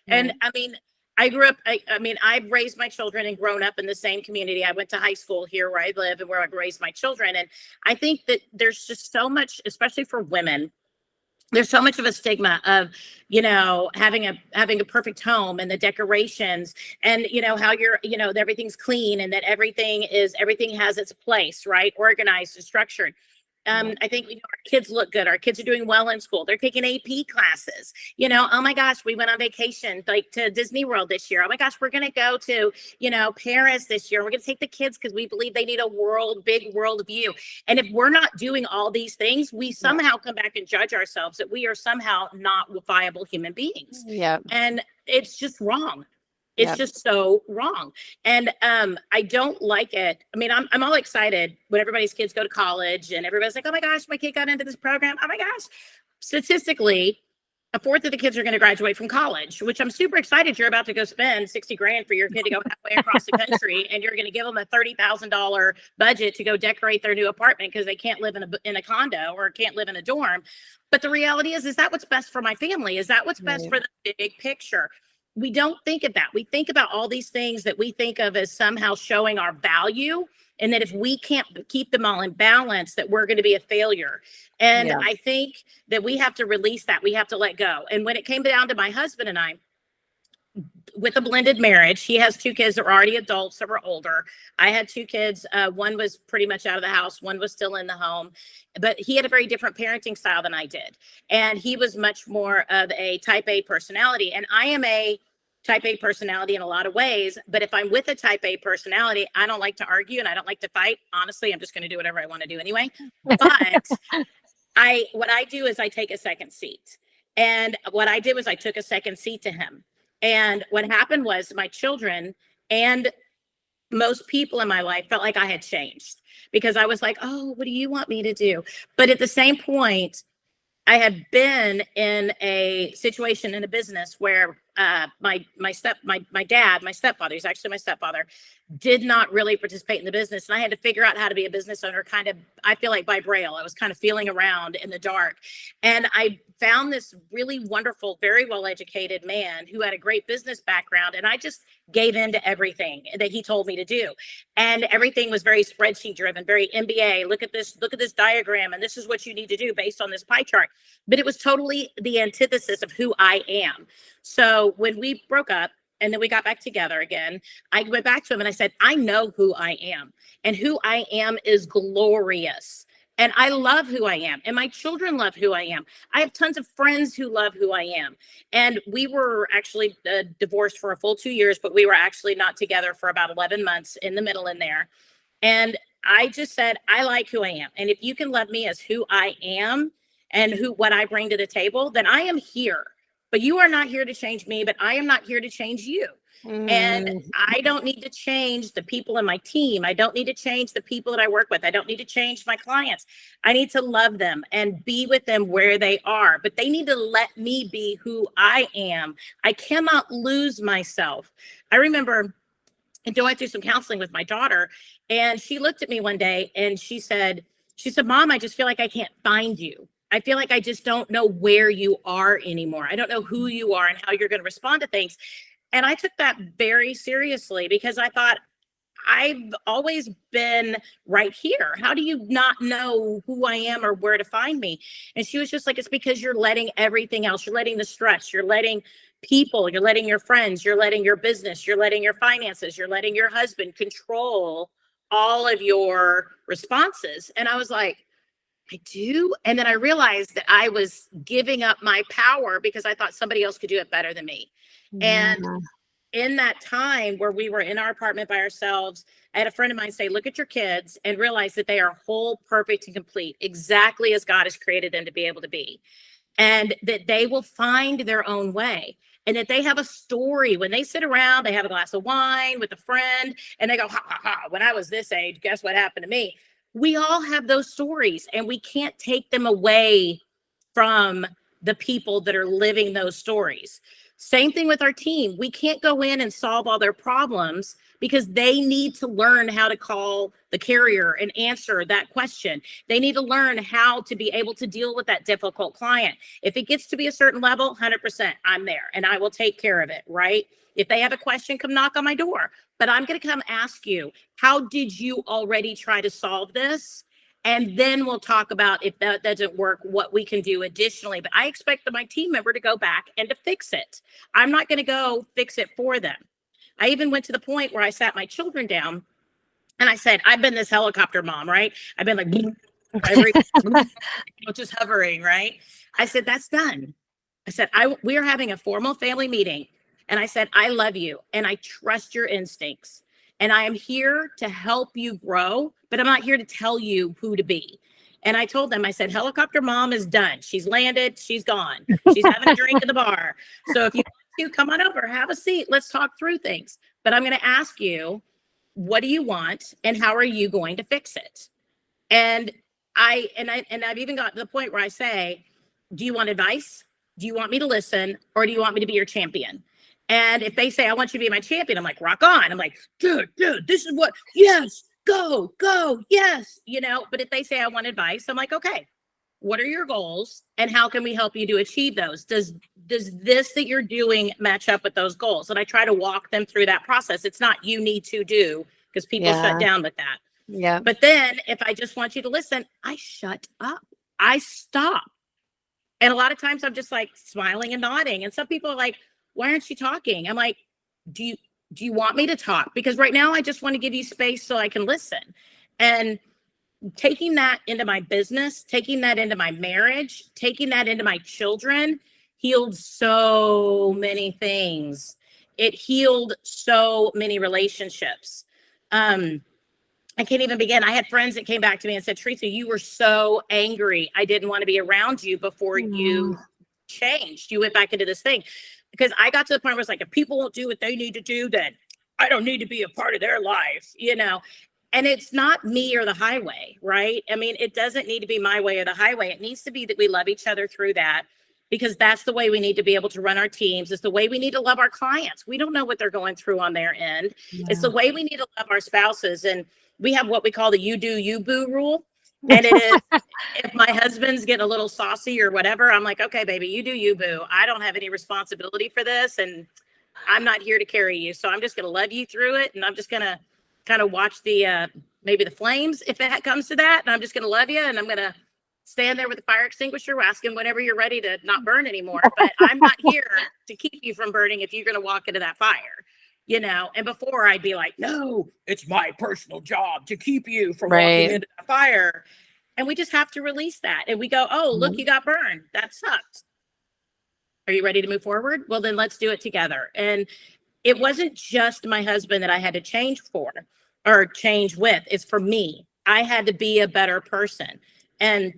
Speaker 2: And I mean, I grew up, I've raised my children and grown up in the same community. I went to high school here where I live and where I've raised my children. And I think that there's just so much, especially for women, there's so much of a stigma of, having a perfect home and the decorations and, how everything's clean and that everything has its place, right? Organized and structured. I think our kids look good. Our kids are doing well in school. They're taking AP classes. Oh my gosh, we went on vacation like to Disney World this year. Oh my gosh, we're gonna go to Paris this year. We're gonna take the kids because we believe they need a big world view. And if we're not doing all these things, we somehow come back and judge ourselves that we are somehow not viable human beings.
Speaker 1: Yeah,
Speaker 2: and it's just wrong. It's just so wrong. And I don't like it. I mean, I'm all excited when everybody's kids go to college and everybody's like, oh my gosh, my kid got into this program. Oh my gosh. Statistically, a fourth of the kids are going to graduate from college, which I'm super excited. You're about to go spend $60,000 for your kid to go halfway across the country, and you're going to give them a $30,000 budget to go decorate their new apartment because they can't live in a condo or can't live in a dorm. But the reality is that what's best for my family? Is that what's best for the big picture? We don't think of that. We think about all these things that we think of as somehow showing our value, and that if we can't keep them all in balance, that we're going to be a failure. And I think that we have to release that. We have to let go. And when it came down to my husband and I, with a blended marriage. He has 2 kids that were already adults that were older. I had 2 kids. One was pretty much out of the house. One was still in the home, but he had a very different parenting style than I did. And he was much more of a type A personality. And I am a type A personality in a lot of ways. But if I'm with a type A personality, I don't like to argue and I don't like to fight. Honestly, I'm just going to do whatever I want to do anyway. But what I do is I take a second seat. And what I did was I took a second seat to him. And what happened was my children and most people in my life felt like I had changed because I was like, oh, what do you want me to do? But at the same point, I had been in a situation in a business where my dad, my stepfather, he's actually my stepfather, did not really participate in the business. And I had to figure out how to be a business owner kind of, I feel like by braille. I was kind of feeling around in the dark. And I found this really wonderful, very well-educated man who had a great business background. And I just gave in to everything that he told me to do. And everything was very spreadsheet driven, very MBA. Look at this diagram. And this is what you need to do based on this pie chart. But it was totally the antithesis of who I am. So when we broke up and then we got back together again, I went back to him and I said, I know who I am, and who I am is glorious. And I love who I am. And my children love who I am. I have tons of friends who love who I am. And we were actually divorced for a full 2 years, but we were actually not together for about 11 months in the middle in there. And I just said, I like who I am. And if you can love me as who I am and what I bring to the table, then I am here. But you are not here to change me, but I am not here to change you. And I don't need to change the people in my team. I don't need to change the people that I work with. I don't need to change my clients. I need to love them and be with them where they are, but they need to let me be who I am. I cannot lose myself. I remember going through some counseling with my daughter, and she looked at me one day and she said, Mom, I just feel like I can't find you. I feel like I just don't know where you are anymore. I don't know who you are and how you're going to respond to things. And I took that very seriously because I thought, I've always been right here. How do you not know who I am or where to find me? And she was just like, it's because you're letting everything else. You're letting the stress, you're letting people, you're letting your friends, you're letting your business, you're letting your finances, you're letting your husband control all of your responses. And I was like, I do. And then I realized that I was giving up my power because I thought somebody else could do it better than me. Yeah. And in that time where we were in our apartment by ourselves, I had a friend of mine say, look at your kids and realize that they are whole, perfect, and complete, exactly as God has created them to be able to be. And that they will find their own way. And that they have a story when they sit around, they have a glass of wine with a friend and they go, ha, ha, ha, when I was this age, guess what happened to me? We all have those stories and we can't take them away from the people that are living those stories. Same thing with our team. We can't go in and solve all their problems because they need to learn how to call the carrier and answer that question. They need to learn how to be able to deal with that difficult client. If it gets to be a certain level, 100%, I'm there and I will take care of it, right? If they have a question, come knock on my door. But I'm going to come ask you, how did you already try to solve this? And then we'll talk about if that doesn't work, what we can do additionally. But I expect my team member to go back and to fix it. I'm not going to go fix it for them. I even went to the point where I sat my children down and I said, I've been this helicopter mom, right? I've been like, just hovering, right? I said, that's done. I said, we are having a formal family meeting. And I said, I love you and I trust your instincts. And I am here to help you grow, but I'm not here to tell you who to be. And I told them, I said, helicopter mom is done. She's landed. She's gone. She's having a drink in the bar. So if you want to, come on over, have a seat. Let's talk through things. But I'm going to ask you, what do you want? And how are you going to fix it? And I've even gotten to the point where I say, do you want advice? Do you want me to listen? Or do you want me to be your champion? And if they say, I want you to be my champion, I'm like, rock on. I'm like, dude, this is what, yes, go, yes, but if they say I want advice, I'm like, okay, what are your goals and how can we help you to achieve those? Does this that you're doing match up with those goals? And I try to walk them through that process. It's not you need to do because people shut down with that. Yeah. But then if I just want you to listen, I shut up. I stop. And a lot of times I'm just like smiling and nodding. And some people are like, why aren't you talking? I'm like, do you want me to talk? Because right now I just want to give you space so I can listen. And taking that into my business, taking that into my marriage, taking that into my children healed so many things. It healed so many relationships. I can't even begin. I had friends that came back to me and said, Teresa, you were so angry. I didn't want to be around you before you changed. You went back into this thing. Because I got to the point where it's like, if people won't do what they need to do, then I don't need to be a part of their life, you know? And it's not me or the highway, right? I mean, it doesn't need to be my way or the highway. It needs to be that we love each other through that, because that's the way we need to be able to run our teams. It's the way we need to love our clients. We don't know what they're going through on their end. Yeah. It's the way we need to love our spouses. And we have what we call the you do, you boo rule. And it is, if my husband's getting a little saucy or whatever, I'm like, okay, baby, you do, you boo. I don't have any responsibility for this. And I'm not here to carry you. So I'm just going to love you through it. And I'm just going to kind of watch the, maybe the flames if it comes to that. And I'm just going to love you. And I'm going to stand there with the fire extinguisher, asking whenever you're ready to not burn anymore. But I'm not here to keep you from burning if you're going to walk into that fire. You know, and before I'd be like, no, it's my personal job to keep you from walking into the fire. And we just have to release that. And we go, oh, look, you got burned. That sucks. Are you ready to move forward? Well, then let's do it together. And it wasn't just my husband that I had to change for or change with. It's for me. I had to be a better person. And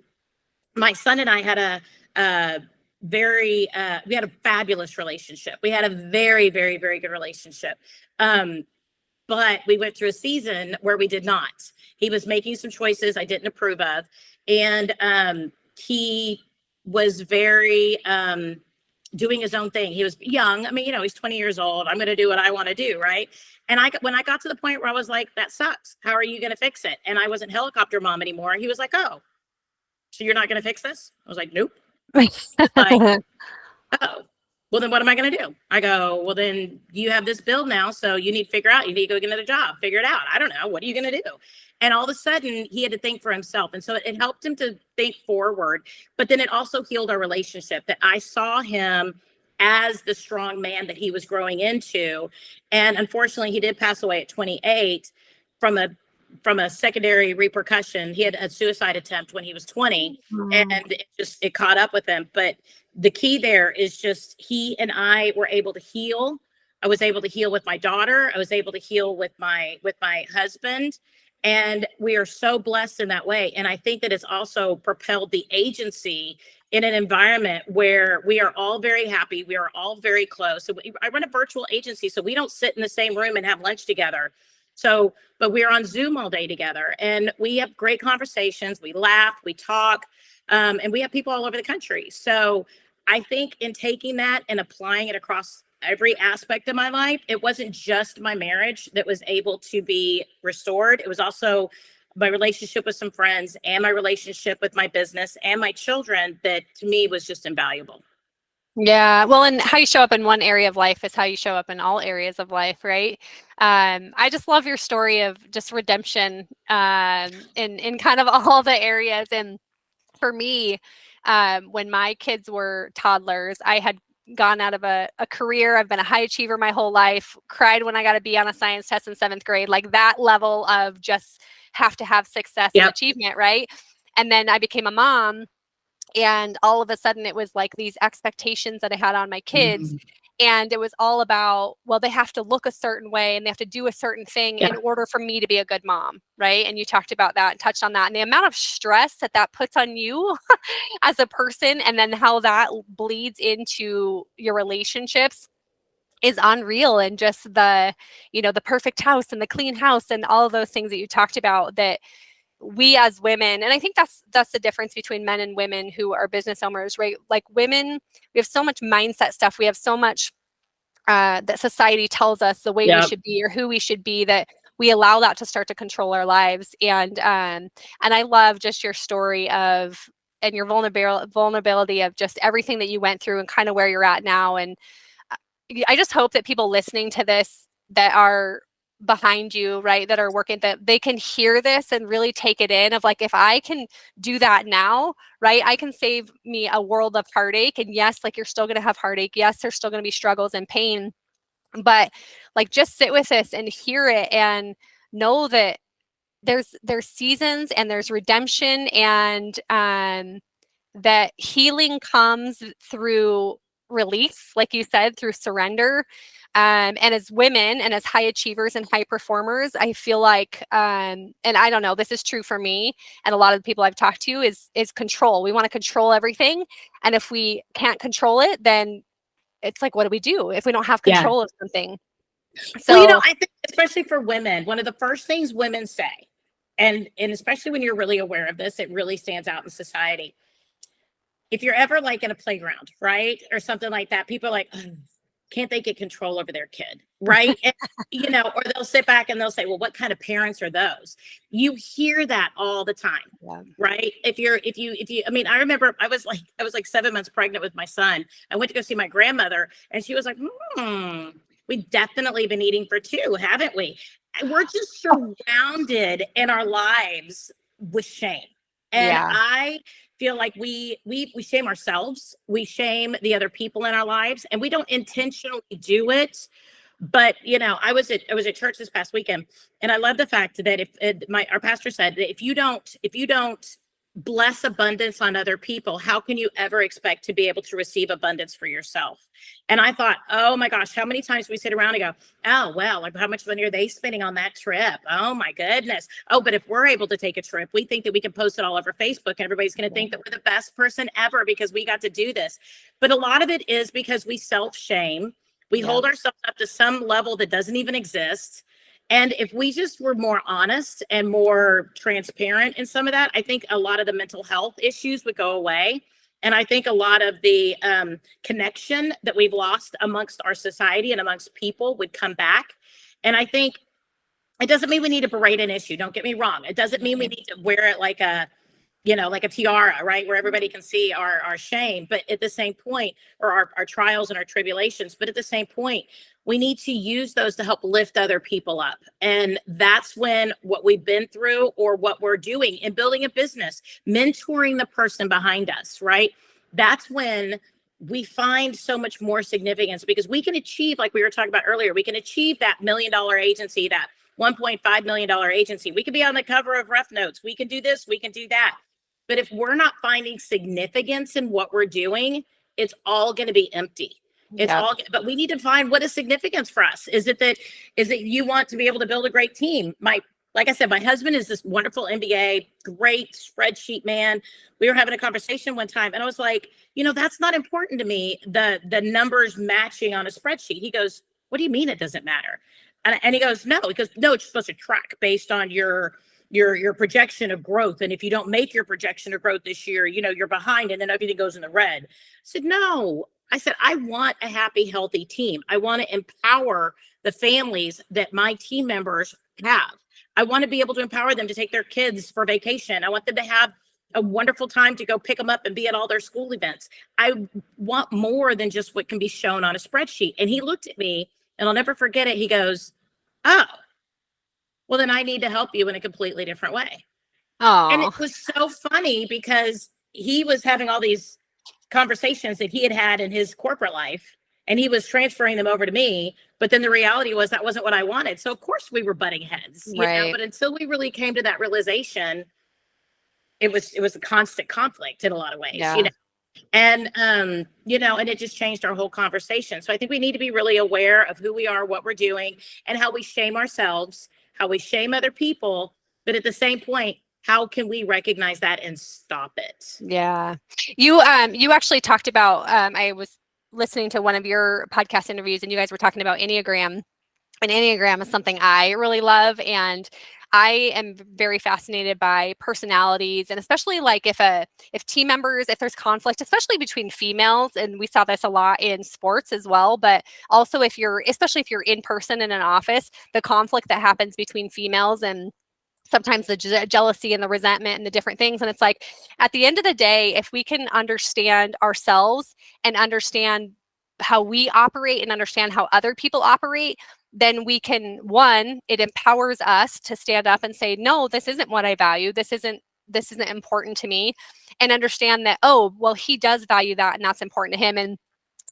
Speaker 2: my son and I had we had a fabulous relationship. We had a very, very, very good relationship. But we went through a season where we did not. He was making some choices I didn't approve of. And he was very doing his own thing. He was young. I mean, you know, he's 20 years old. I'm going to do what I want to do. Right. And when I got to the point where I was like, that sucks. How are you going to fix it? And I wasn't helicopter mom anymore. He was like, oh, so you're not going to fix this? I was like, nope. Like, oh, well, then what am I going to do? I go, well, then you have this bill now. So you need to figure out, you need to go get another job, figure it out. I don't know. What are you going to do? And all of a sudden he had to think for himself. And so it helped him to think forward, but then it also healed our relationship, that I saw him as the strong man that he was growing into. And unfortunately he did pass away at 28 from a secondary repercussion. He had a suicide attempt when he was 20 and it caught up with him. But the key there is just, he and I were able to heal. I was able to heal with my daughter. I was able to heal with my husband. And we are so blessed in that way. And I think that it's also propelled the agency in an environment where we are all very happy. We are all very close. So I run a virtual agency, so we don't sit in the same room and have lunch together. So, but we're on Zoom all day together, and we have great conversations. We laugh, we talk, and we have people all over the country. So I think in taking that and applying it across every aspect of my life, it wasn't just my marriage that was able to be restored. It was also my relationship with some friends and my relationship with my business and my children that to me was just invaluable.
Speaker 1: Yeah. Well, and how you show up in one area of life is how you show up in all areas of life, right? I just love your story of just redemption in kind of all the areas. And for me, when my kids were toddlers, I had gone out of a career. I've been a high achiever my whole life, cried when I got a B on a science test in 7th grade, like that level of just have to have success and achievement, right? And then I became a mom. And all of a sudden it was like these expectations that I had on my kids. And it was all about, well, they have to look a certain way and they have to do a certain thing in order for me to be a good mom. Right. And you talked about that and touched on that. And the amount of stress that puts on you as a person, and then how that bleeds into your relationships is unreal. And just the perfect house and the clean house and all of those things that you talked about, that we as women, and I think that's the difference between men and women who are business owners, right? Like women, we have so much mindset stuff. We have so much that society tells us the way we should be or who we should be, that we allow that to start to control our lives. And I love just your story of, and your vulnerability of just everything that you went through and kind of where you're at now. And I just hope that people listening to this that are behind you, right, that are working, that they can hear this and really take it in of like, if I can do that now, right, I can save me a world of heartache. And yes, like you're still going to have heartache. Yes, there's still going to be struggles and pain, but like just sit with this and hear it and know that there's seasons and there's redemption, and that healing comes through release, like you said, through surrender. And as women and as high achievers and high performers, I feel like, and I don't know, this is true for me and a lot of the people I've talked to, is control. We want to control everything. And if we can't control it, then it's like, what do we do if we don't have
Speaker 2: Yeah.
Speaker 1: control of something?
Speaker 2: Well,
Speaker 1: So
Speaker 2: I think especially for women, one of the first things women say, and especially when you're really aware of this, it really stands out in society. If you're ever like in a playground, right, or something like that, people are like, "Oh, can't they get control over their kid?" Right? And, or they'll sit back and they'll say, well, what kind of parents are those? You hear that all the time,
Speaker 1: yeah.
Speaker 2: right? If you, I mean, I remember I was like 7 months pregnant with my son. I went to go see my grandmother and she was like, we've definitely been eating for two, haven't we? And we're just surrounded in our lives with shame. And
Speaker 1: Yeah.
Speaker 2: I feel like we shame ourselves, we shame the other people in our lives, and we don't intentionally do it. But I was at church this past weekend, and I love the fact that our pastor said that if you don't bless abundance on other people, how can you ever expect to be able to receive abundance for yourself? And I thought, oh my gosh, how many times we sit around and go, oh, well, like how much money are they spending on that trip? Oh my goodness. Oh, but if we're able to take a trip, we think that we can post it all over Facebook and everybody's going to think that we're the best person ever because we got to do this. But a lot of it is because we self-shame. We hold ourselves up to some level that doesn't even exist. And if we just were more honest and more transparent in some of that, I think a lot of the mental health issues would go away. And I think a lot of the connection that we've lost amongst our society and amongst people would come back. And I think it doesn't mean we need to berate an issue. Don't get me wrong. It doesn't mean we need to wear it like a tiara, right? Where everybody can see our shame, but at the same point, or our trials and our tribulations, but at the same point, we need to use those to help lift other people up. And that's when what we've been through or what we're doing in building a business, mentoring the person behind us, right? That's when we find so much more significance, because we can achieve, like we were talking about earlier, we can achieve that $1 million agency, that $1.5 million agency. We could be on the cover of Rough Notes. We can do this, we can do that. But if we're not finding significance in what we're doing, it's all going to be empty. But we need to find what is significance for us. Is it that you want to be able to build a great team? Like I said, my husband is this wonderful MBA, great spreadsheet man. We were having a conversation one time and I was like, that's not important to me, the numbers matching on a spreadsheet. He goes, what do you mean it doesn't matter? And he goes, no, it's supposed to track based on your projection of growth. And if you don't make your projection of growth this year, you're behind and then everything goes in the red. I said, no. I said, I want a happy, healthy team. I want to empower the families that my team members have. I want to be able to empower them to take their kids for vacation. I want them to have a wonderful time to go pick them up and be at all their school events. I want more than just what can be shown on a spreadsheet. And he looked at me, and I'll never forget it. He goes, oh, well, then I need to help you in a completely different way.
Speaker 1: Oh.
Speaker 2: And it was so funny because he was having all these conversations that he had in his corporate life, and he was transferring them over to me. But then the reality was that wasn't what I wanted. So of course we were butting heads,
Speaker 1: right.
Speaker 2: But until we really came to that realization, it was a constant conflict in a lot of ways, and and it just changed our whole conversation. So I think we need to be really aware of who we are, what we're doing, and how we shame ourselves, how we shame other people. But at the same point, how can we recognize that and stop it?
Speaker 1: Yeah. You actually talked about, I was listening to one of your podcast interviews and you guys were talking about Enneagram, and Enneagram is something I really love. And I am very fascinated by personalities, and especially like if team members, if there's conflict, especially between females, and we saw this a lot in sports as well, but also especially if you're in person in an office, the conflict that happens between females, and sometimes the jealousy and the resentment and the different things. And it's like, at the end of the day, if we can understand ourselves and understand how we operate and understand how other people operate, then we can, one, it empowers us to stand up and say, no, this isn't what I value. This isn't important to me, and understand that, oh, well, he does value that and that's important to him. And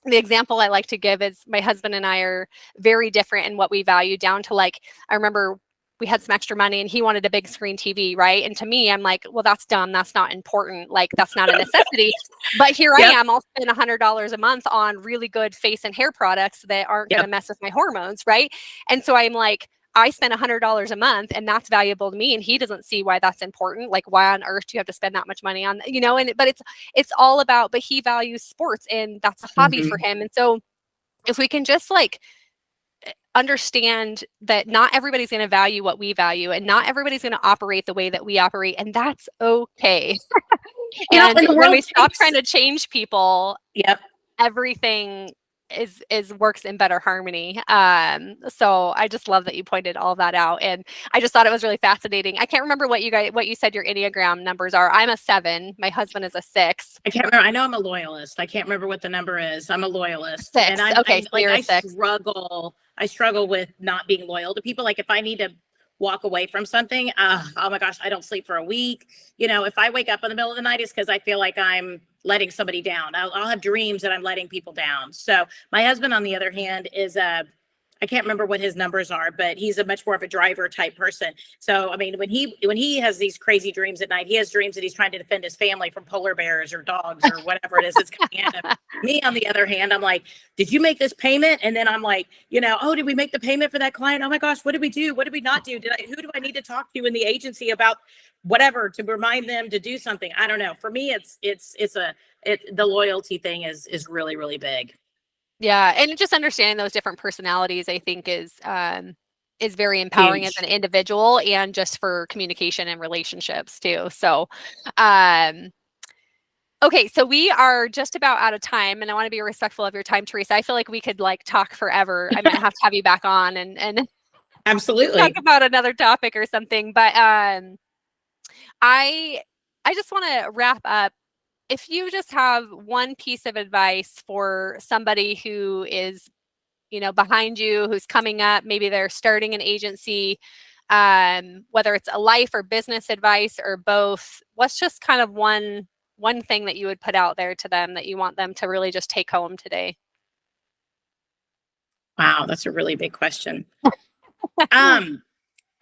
Speaker 1: the example I like to give is my husband and I are very different in what we value, down to like, I remember we had some extra money and he wanted a big screen TV, right? And to me, I'm like, well, that's dumb. That's not important. Like, that's not a necessity. But here I am, I'll spend $100 a month on really good face and hair products that aren't going to mess with my hormones, right? And so I'm like, I spend $100 a month and that's valuable to me, and he doesn't see why that's important. Like, why on earth do you have to spend that much money on, but it's all about, but he values sports and that's a hobby for him. And so if we can just like understand that not everybody's going to value what we value, and not everybody's going to operate the way that we operate, and that's okay. And when we stop trying to change people, everything is works in better harmony. So I just love that you pointed all that out, and I just thought it was really fascinating. I can't remember what you said your Enneagram numbers are. I'm a 7. My husband is a 6.
Speaker 2: I can't remember. I know I'm a loyalist. I can't rember what the number is. I'm a loyalist.
Speaker 1: 6.
Speaker 2: And
Speaker 1: okay, so you're a 6.
Speaker 2: I struggle with not being loyal to people. Like, if I need to walk away from something, oh my gosh, I don't sleep for a week. If I wake up in the middle of the night, it's because I feel like I'm letting somebody down. I'll have dreams that I'm letting people down. So my husband, on the other hand, is I can't remember what his numbers are, but he's a much more of a driver type person. So, I mean, when he has these crazy dreams at night, he has dreams that he's trying to defend his family from polar bears or dogs or whatever it is that's coming at him. Me, on the other hand, I'm like, did you make this payment? And then I'm like, oh, did we make the payment for that client? Oh my gosh, what did we do? What did we not do? Who do I need to talk to in the agency about whatever to remind them to do something? I don't know. For me, the loyalty thing is really, really big.
Speaker 1: Yeah, and just understanding those different personalities, I think, is very empowering as an individual, and just for communication and relationships too. So, okay, so we are just about out of time, and I want to be respectful of your time, Teresa. I feel like we could like talk forever. I might have to have you back on and
Speaker 2: absolutely
Speaker 1: talk about another topic or something. But I just want to wrap up. If you just have one piece of advice for somebody who is, behind you, who's coming up, maybe they're starting an agency, whether it's a life or business advice or both, what's just kind of one thing that you would put out there to them that you want them to really just take home today?
Speaker 2: Wow, that's a really big question. I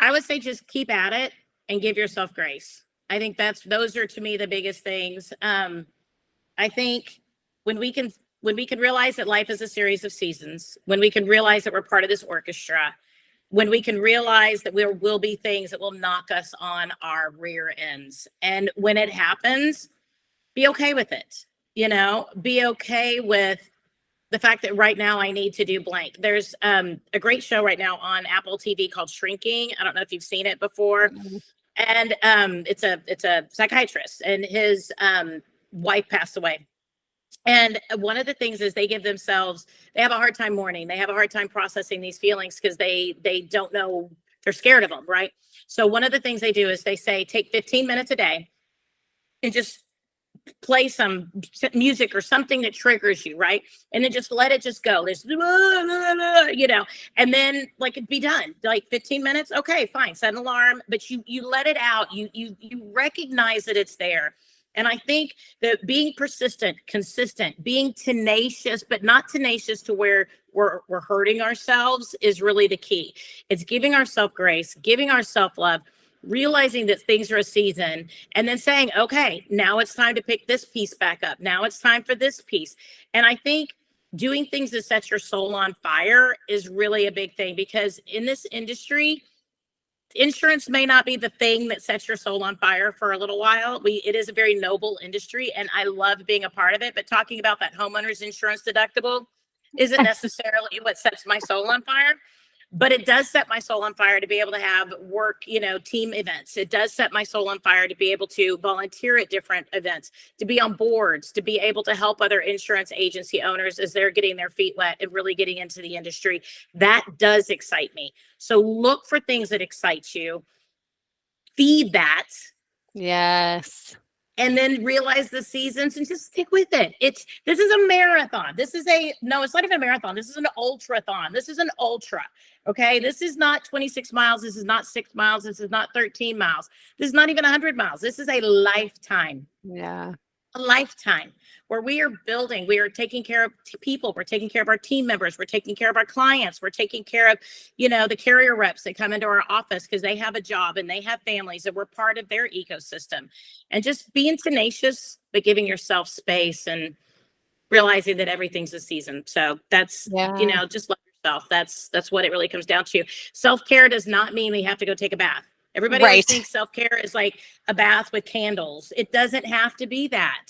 Speaker 2: would say just keep at it and give yourself grace. I think those are, to me, the biggest things. I think when we can realize that life is a series of seasons, when we can realize that we're part of this orchestra, when we can realize that there will be things that will knock us on our rear ends, and when it happens, be okay with it. Be okay with the fact that right now I need to do blank. There's a great show right now on Apple TV called Shrinking. I don't know if you've seen it before. Mm-hmm. And it's a psychiatrist, and his wife passed away. And one of the things is they have a hard time mourning. They have a hard time processing these feelings because they don't know, they're scared of them, right? So one of the things they do is they say, take 15 minutes a day and just play some music or something that triggers you, right? And then just let it just go. There's, and then like it'd be done. Like 15 minutes, okay, fine. Set an alarm, but you let it out. You recognize that it's there. And I think that being persistent, consistent, being tenacious, but not tenacious to where we're hurting ourselves, is really the key. It's giving ourselves grace, giving ourselves love, realizing that things are a season, and then saying, okay, now it's time to pick this piece back up. Now it's time for this piece. And I think doing things that set your soul on fire is really a big thing, because in this industry, insurance may not be the thing that sets your soul on fire for a little while. It is a very noble industry, and I love being a part of it. But talking about that homeowner's insurance deductible isn't necessarily what sets my soul on fire. But it does set my soul on fire to be able to have work, team events. It does set my soul on fire to be able to volunteer at different events, to be on boards, to be able to help other insurance agency owners as they're getting their feet wet and really getting into the industry. That does excite me. So look for things that excite you. Feed that.
Speaker 1: Yes.
Speaker 2: and then realize the seasons and just stick with it. This is a marathon. No, it's not even a marathon. This is an ultrathon. This is an ultra. Okay. This is not 26 miles. This is not 6 miles. This is not 13 miles. This is not even 100 miles. This is a lifetime.
Speaker 1: Yeah.
Speaker 2: A lifetime where we are building, we are taking care of people, we're taking care of our team members, we're taking care of our clients, we're taking care of, the carrier reps that come into our office because they have a job and they have families and we're part of their ecosystem. And just being tenacious, but giving yourself space and realizing that everything's a season. So that's, just love yourself. That's what it really comes down to. Self-care does not mean we have to go take a bath. Everybody else thinks self-care is like a bath with candles. It doesn't have to be that.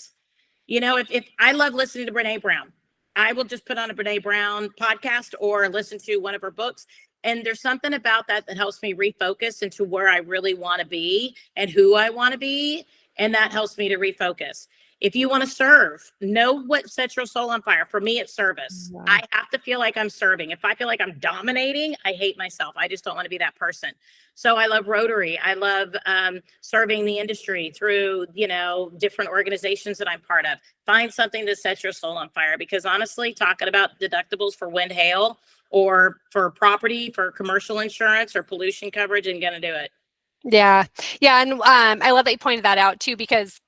Speaker 2: If I love listening to Brene Brown, I will just put on a Brene Brown podcast or listen to one of her books. And there's something about that helps me refocus into where I really want to be and who I want to be. And that helps me to refocus. If you want to serve, know what sets your soul on fire. For me, it's service.
Speaker 1: Wow.
Speaker 2: I have to feel like I'm serving. If I feel like I'm dominating, I hate myself. I just don't want to be that person. So I love Rotary. I love serving the industry through, different organizations that I'm part of. Find something that sets your soul on fire, because honestly, talking about deductibles for wind, hail, or for property, for commercial insurance or pollution coverage, ain't gonna do it.
Speaker 1: Yeah. Yeah. And I love that you pointed that out too, because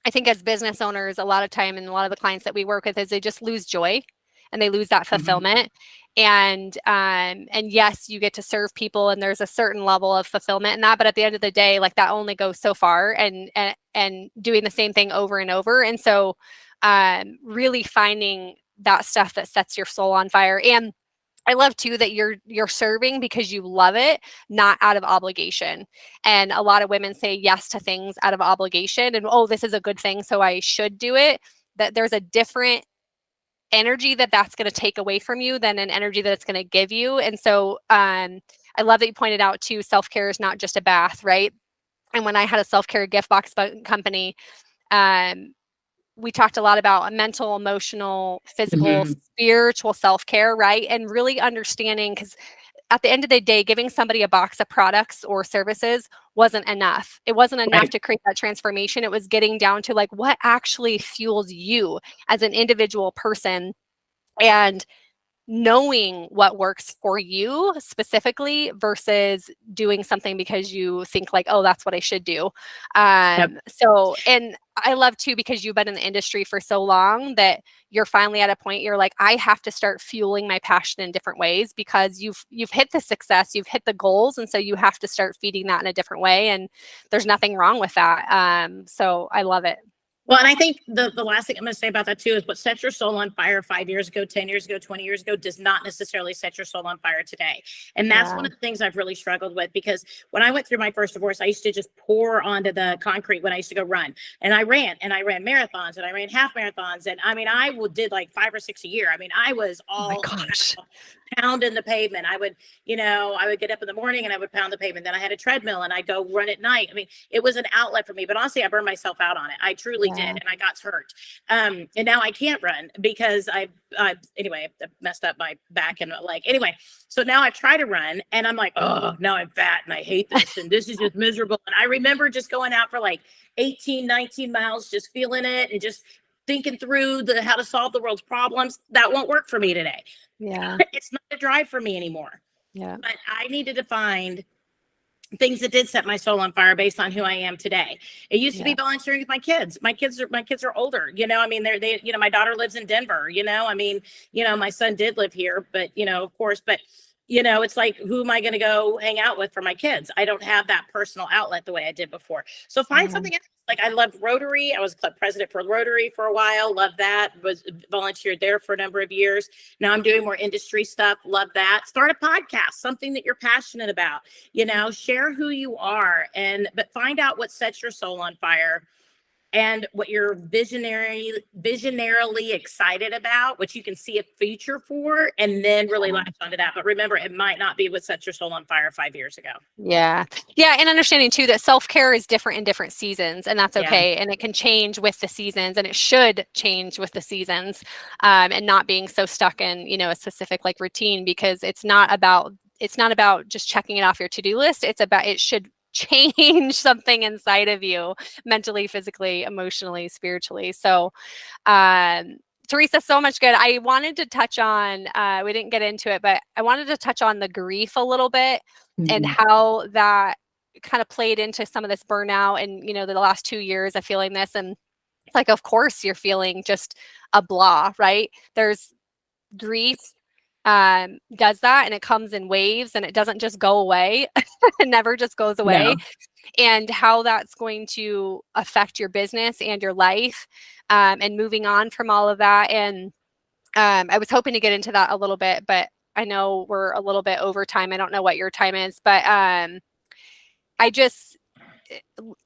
Speaker 1: I think as business owners, a lot of time, and a lot of the clients that we work with, is they just lose joy and they lose that fulfillment. And yes, you get to serve people and there's a certain level of fulfillment in that, but at the end of the day, like, that only goes so far, and doing the same thing over and over. And so really finding that stuff that sets your soul on fire. And I love too that you're serving because you love it, not out of obligation. And a lot of women say yes to things out of obligation, and, oh, this is a good thing, so I should do it. That there's a different energy that's going to take away from you than an energy that it's going to give you. And so I love that you pointed out too, self-care is not just a bath, right? And when I had a self-care gift box company, we talked a lot about mental, emotional, physical, spiritual self-care, right? And really understanding, because at the end of the day, giving somebody a box of products or services wasn't enough. It wasn't enough to create that transformation. It was getting down to, like, what actually fuels you as an individual person, and knowing what works for you specifically versus doing something because you think, like, oh, that's what I should do. So, and I love too, because you've been in the industry for so long, that you're finally at a point you're like, I have to start fueling my passion in different ways, because you've hit the success, you've hit the goals. And so you have to start feeding that in a different way. And there's nothing wrong with that. So I love it.
Speaker 2: Well, and I think the last thing I'm going to say about that too is what set your soul on fire 5 years ago, 10 years ago, 20 years ago does not necessarily set your soul on fire today. And that's one of the things I've really struggled with, because when I went through my first divorce, I used to just pour onto the concrete when I used to go run. And I ran marathons, and I ran half marathons. And I mean, I did like 5 or 6 a year. I mean, I was all pounding the pavement. I would get up in the morning and I would pound the pavement. Then I had a treadmill and I'd go run at night. I mean, it was an outlet for me, but honestly, I burned myself out on it. I truly did. And I got hurt. And now I can't run because I messed up my back and anyway. So now I try to run and I'm like, oh, now I'm fat and I hate this. And this is just miserable. And I remember just going out for like 18, 19 miles, just feeling it and just thinking through how to solve the world's problems. That won't work for me today.
Speaker 1: Yeah.
Speaker 2: It's not a drive for me anymore.
Speaker 1: Yeah.
Speaker 2: But I needed to find things that did set my soul on fire based on who I am today. It used to be volunteering with my kids. My kids are older, I mean, they my daughter lives in Denver, I mean, my son did live here, but, of course, but, it's like, who am I going to go hang out with for my kids? I don't have that personal outlet the way I did before. So find something else. Like, I loved Rotary. I was club president for Rotary for a while. Love that. Was volunteered there for a number of years. Now I'm doing more industry stuff. Love that. Start a podcast, something that you're passionate about, share who you are, but find out what sets your soul on fire and what you're visionarily excited about, what you can see a future for, and then really latch onto that. But remember, it might not be what set your soul on fire 5 years ago.
Speaker 1: Yeah. Yeah. And understanding too that self-care is different in different seasons, and that's okay. And it can change with the seasons, and it should change with the seasons, and not being so stuck in, a specific routine, because it's not about just checking it off your to-do list. It should change something inside of you mentally, physically, emotionally, spiritually. So, Teresa, so much good. I wanted to touch on, we didn't get into it, but I wanted to touch on the grief a little bit and how that kind of played into some of this burnout and, the last 2 years of feeling this. And like, of course, you're feeling just a blah, right? There's grief does that, and it comes in waves, and it doesn't just go away. It never just goes away.
Speaker 2: No.
Speaker 1: And how that's going to affect your business and your life, and moving on from all of that. And I was hoping to get into that a little bit, but I know we're a little bit over time. I don't know what your time is, but I just,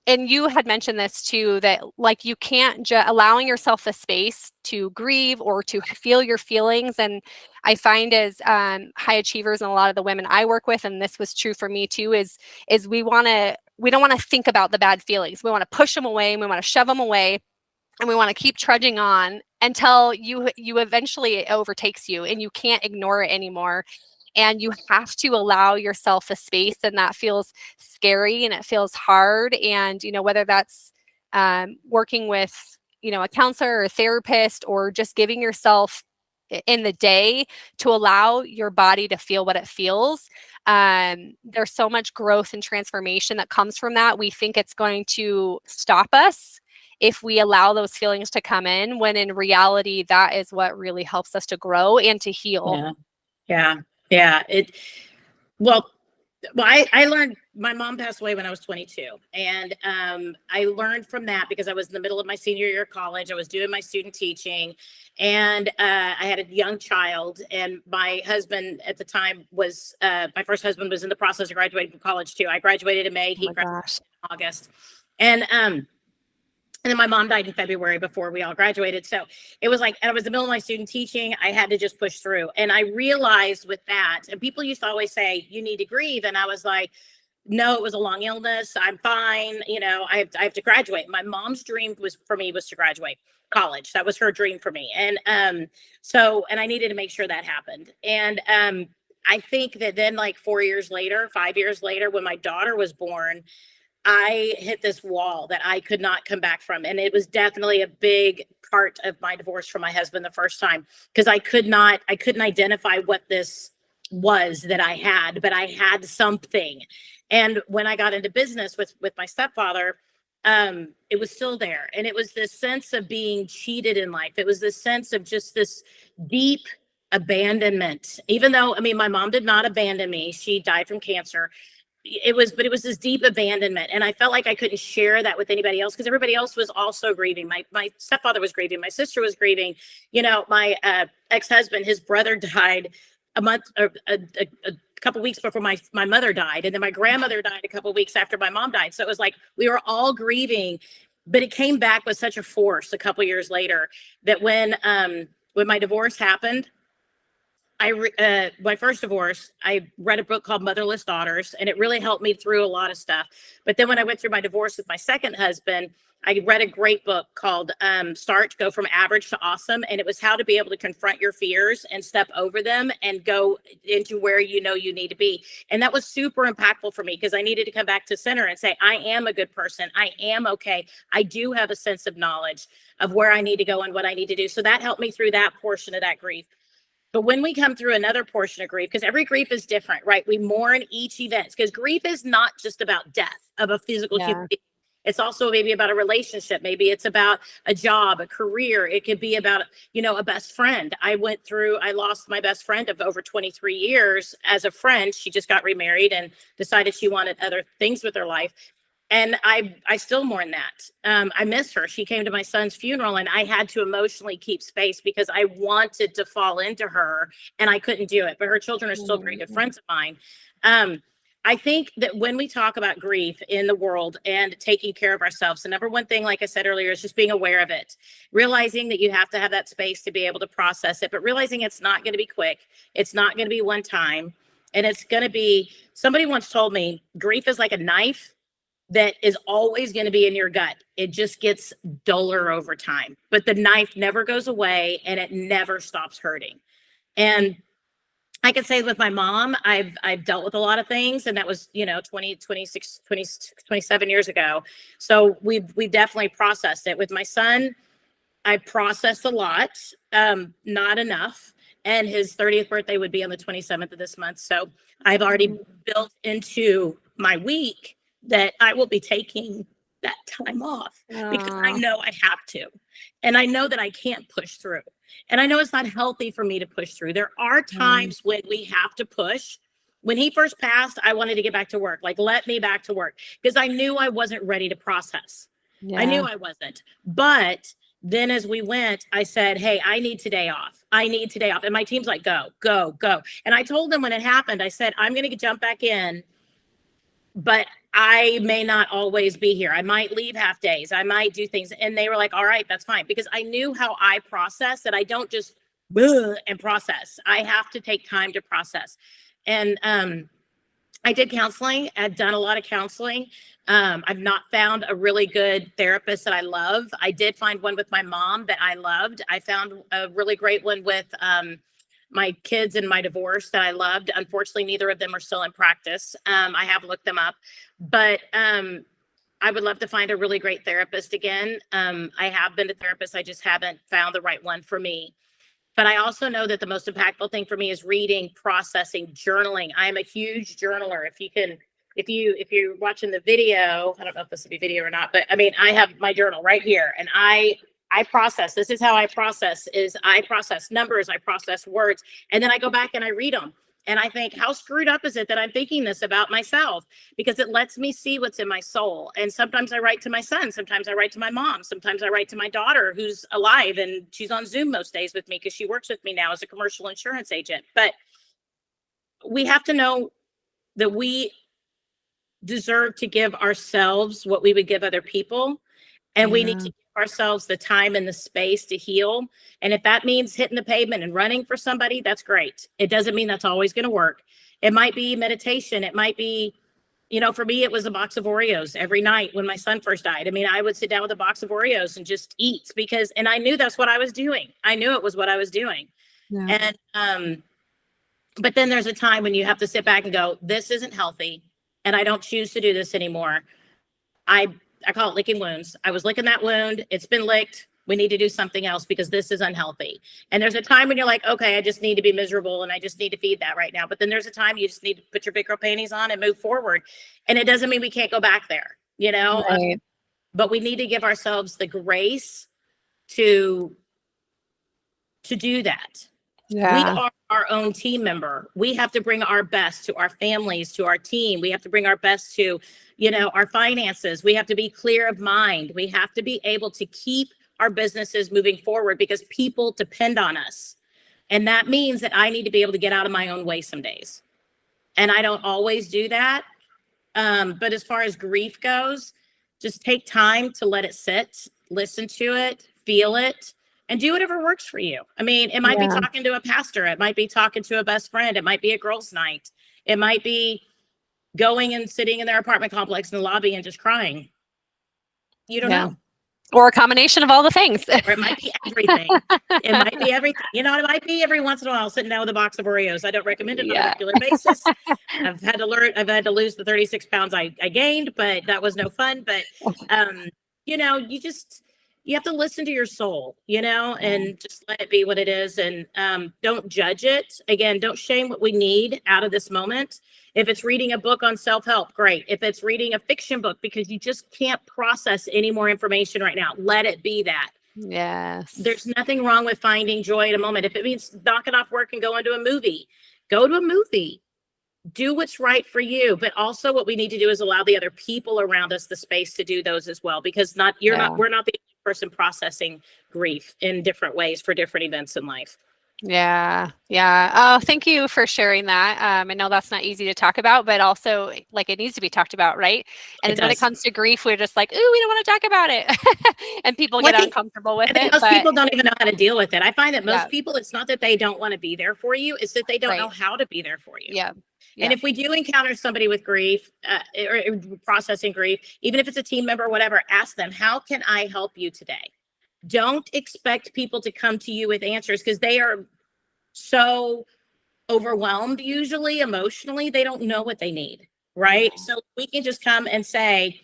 Speaker 1: and you had mentioned this too, that like you can't allowing yourself the space to grieve or to feel your feelings. And I find as high achievers and a lot of the women I work with, and this was true for me too, is we don't want to think about the bad feelings. We want to push them away and we want to shove them away, and we want to keep trudging on until you eventually it overtakes you and you can't ignore it anymore. And you have to allow yourself the space, and that feels scary and it feels hard. And, whether that's working with, a counselor or a therapist, or just giving yourself in the day to allow your body to feel what it feels. There's so much growth and transformation that comes from that. We think it's going to stop us if we allow those feelings to come in, when in reality, that is what really helps us to grow and to heal.
Speaker 2: Yeah. Well, I learned, my mom passed away when I was 22. And I learned from that because I was in the middle of my senior year of college. I was doing my student teaching, and I had a young child. And my husband at the time was, my first husband was in the process of graduating from college too. I graduated in May. He graduated in August. And then my mom died in February before we all graduated. So it was like, and I was in the middle of my student teaching. I had to just push through. And I realized with that, and people used to always say, you need to grieve. And I was like, no, it was a long illness. I'm fine. I have to graduate. My mom's dream was to graduate college. That was her dream for me. And and I needed to make sure that happened. And I think that then like 5 years later, when my daughter was born, I hit this wall that I could not come back from. And it was definitely a big part of my divorce from my husband the first time, because I couldn't identify what this was that I had, but I had something. And when I got into business with my stepfather, it was still there. And it was this sense of being cheated in life. It was this sense of just this deep abandonment, even though, my mom did not abandon me. She died from cancer. It was this deep abandonment. And I felt like I couldn't share that with anybody else, because everybody else was also grieving. My stepfather was grieving. My sister was grieving. My ex-husband, his brother died a couple weeks before my mother died. And then my grandmother died a couple weeks after my mom died. So it was like, we were all grieving, but it came back with such a force a couple years later that when my divorce happened, my first divorce, I read a book called Motherless Daughters, and it really helped me through a lot of stuff. But then when I went through my divorce with my second husband, I read a great book called Go From Average to Awesome. And it was how to be able to confront your fears and step over them and go into where you need to be. And that was super impactful for me, because I needed to come back to center and say, I am a good person. I am okay. I do have a sense of knowledge of where I need to go and what I need to do. So that helped me through that portion of that grief. But when we come through another portion of grief, because every grief is different, right? We mourn each event, because grief is not just about death of a physical human being. It's also maybe about a relationship. Maybe it's about a job, a career. It could be about, a best friend. I lost my best friend of over 23 years as a friend. She just got remarried and decided she wanted other things with her life. And I still mourn that. I miss her. She came to my son's funeral, and I had to emotionally keep space because I wanted to fall into her and I couldn't do it. But her children are still very good friends of mine. I think that when we talk about grief in the world and taking care of ourselves, the number one thing, like I said earlier, is just being aware of it, realizing that you have to have that space to be able to process it, but realizing it's not going to be quick. It's not going to be one time. And it's going to be, somebody once told me, grief is like a knife that is always going to be in your gut. It just gets duller over time, but the knife never goes away and it never stops hurting. And I can say with my mom, I've dealt with a lot of things, and that was, 27 years ago. So we've definitely processed it. With my son, I processed a lot, not enough. And his 30th birthday would be on the 27th of this month. So I've already built into my week that I will be taking that time off because I know I have to. And I know that I can't push through. And I know it's not healthy for me to push through. There are times when we have to push. When he first passed, I wanted to get back to work. Like, let me back to work, because I knew I wasn't ready to process. I knew I wasn't. But then as we went, I said, hey, I need today off. I need today off. And my team's like, go, go, go. And I told them when it happened, I said, I'm going to jump back in, but I may not always be here. I might leave half days. I might do things. And they were like, all right, that's fine. Because I knew how I process, that I don't just and process. I have to take time to process. And I did counseling. I've done a lot of counseling. I've not found a really good therapist that I love. I did find one with my mom that I loved. I found a really great one with my kids and my divorce that I loved. Unfortunately, neither of them are still in practice. I have looked them up, but I would love to find a really great therapist again. I have been to therapists. I just haven't found the right one for me. But I also know that the most impactful thing for me is reading, processing, journaling. I am a huge journaler. If you're watching the video, I don't know if this will be video or not, but I mean, I have my journal right here, and I process. This is how I process, is I process numbers, I process words, and then I go back and I read them. And I think, how screwed up is it that I'm thinking this about myself? Because it lets me see what's in my soul. And sometimes I write to my son. Sometimes I write to my mom. Sometimes I write to my daughter, who's alive, and she's on Zoom most days with me because she works with me now as a commercial insurance agent. But we have to know that we deserve to give ourselves what we would give other people. And we need to give ourselves the time and the space to heal. And if that means hitting the pavement and running for somebody, that's great. It doesn't mean that's always going to work. It might be meditation. It might be, for me, it was a box of Oreos every night when my son first died. I mean, I would sit down with a box of Oreos and just eat, and I knew that's what I was doing. I knew it was what I was doing. Yeah. And, but then there's a time when you have to sit back and go, this isn't healthy, and I don't choose to do this anymore. I call it licking wounds. I was licking that wound. It's been licked. We need to do something else because this is unhealthy. And there's a time when you're like, okay, I just need to be miserable and I just need to feed that right now. But then there's a time you just need to put your big girl panties on and move forward. And it doesn't mean we can't go back there, Right. But we need to give ourselves the grace to do that. Yeah. We are our own team member. We have to bring our best to our families, to our team. We have to bring our best to, our finances. We have to be clear of mind. We have to be able to keep our businesses moving forward because people depend on us. And that means that I need to be able to get out of my own way some days. And I don't always do that. But as far as grief goes, just take time to let it sit, listen to it, feel it, and do whatever works for you. I mean, it might be talking to a pastor. It might be talking to a best friend. It might be a girls' night. It might be going and sitting in their apartment complex in the lobby and just crying. You don't know.
Speaker 1: Or a combination of all the things.
Speaker 2: Or it might be everything. It might be everything. It might be every once in a while sitting down with a box of Oreos. I don't recommend it on a regular basis. I've had to lose the 36 pounds I gained, but that was no fun. But, you have to listen to your soul, and just let it be what it is. And don't judge it. Again, don't shame what we need out of this moment. If it's reading a book on self-help, great. If it's reading a fiction book because you just can't process any more information right now, let it be that.
Speaker 1: Yes.
Speaker 2: There's nothing wrong with finding joy in a moment. If it means knocking off work and going to a movie, go to a movie. Do what's right for you. But also what we need to do is allow the other people around us the space to do those as well, because we're not the only person processing grief in different ways for different events in life.
Speaker 1: Yeah. Oh, thank you for sharing that. I know that's not easy to talk about, but also it needs to be talked about, right? And when it comes to grief, we're just like, ooh, we don't want to talk about it. And people get uncomfortable with it.
Speaker 2: Most people don't even know how to deal with it. I find that most people, it's not that they don't want to be there for you, it's that they don't know how to be there for you.
Speaker 1: Yeah.
Speaker 2: And if we do encounter somebody with grief or processing grief, even if it's a team member or whatever, ask them, how can I help you today? Don't expect people to come to you with answers because they are so overwhelmed, usually emotionally. They don't know what they need, right? So we can just come and say,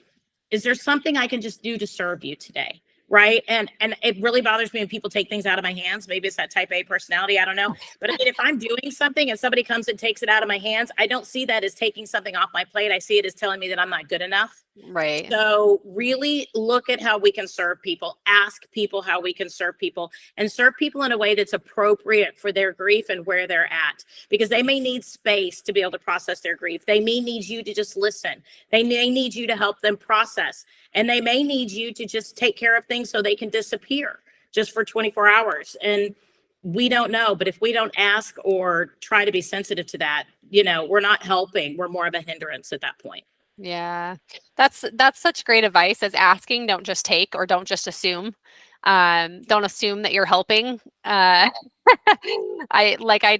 Speaker 2: is there something I can just do to serve you today? Right. And it really bothers me when people take things out of my hands. Maybe it's that type A personality. I don't know. But I mean, if I'm doing something and somebody comes and takes it out of my hands, I don't see that as taking something off my plate. I see it as telling me that I'm not good enough.
Speaker 1: Right.
Speaker 2: So really look at how we can serve people, ask people how we can serve people, and serve people in a way that's appropriate for their grief and where they're at, because they may need space to be able to process their grief. They may need you to just listen. They may need you to help them process, and they may need you to just take care of things so they can disappear just for 24 hours. And we don't know, but if we don't ask or try to be sensitive to that, we're not helping. We're more of a hindrance at that point.
Speaker 1: Yeah, that's such great advice, as asking, don't just take, or don't just assume. Don't assume that you're helping. I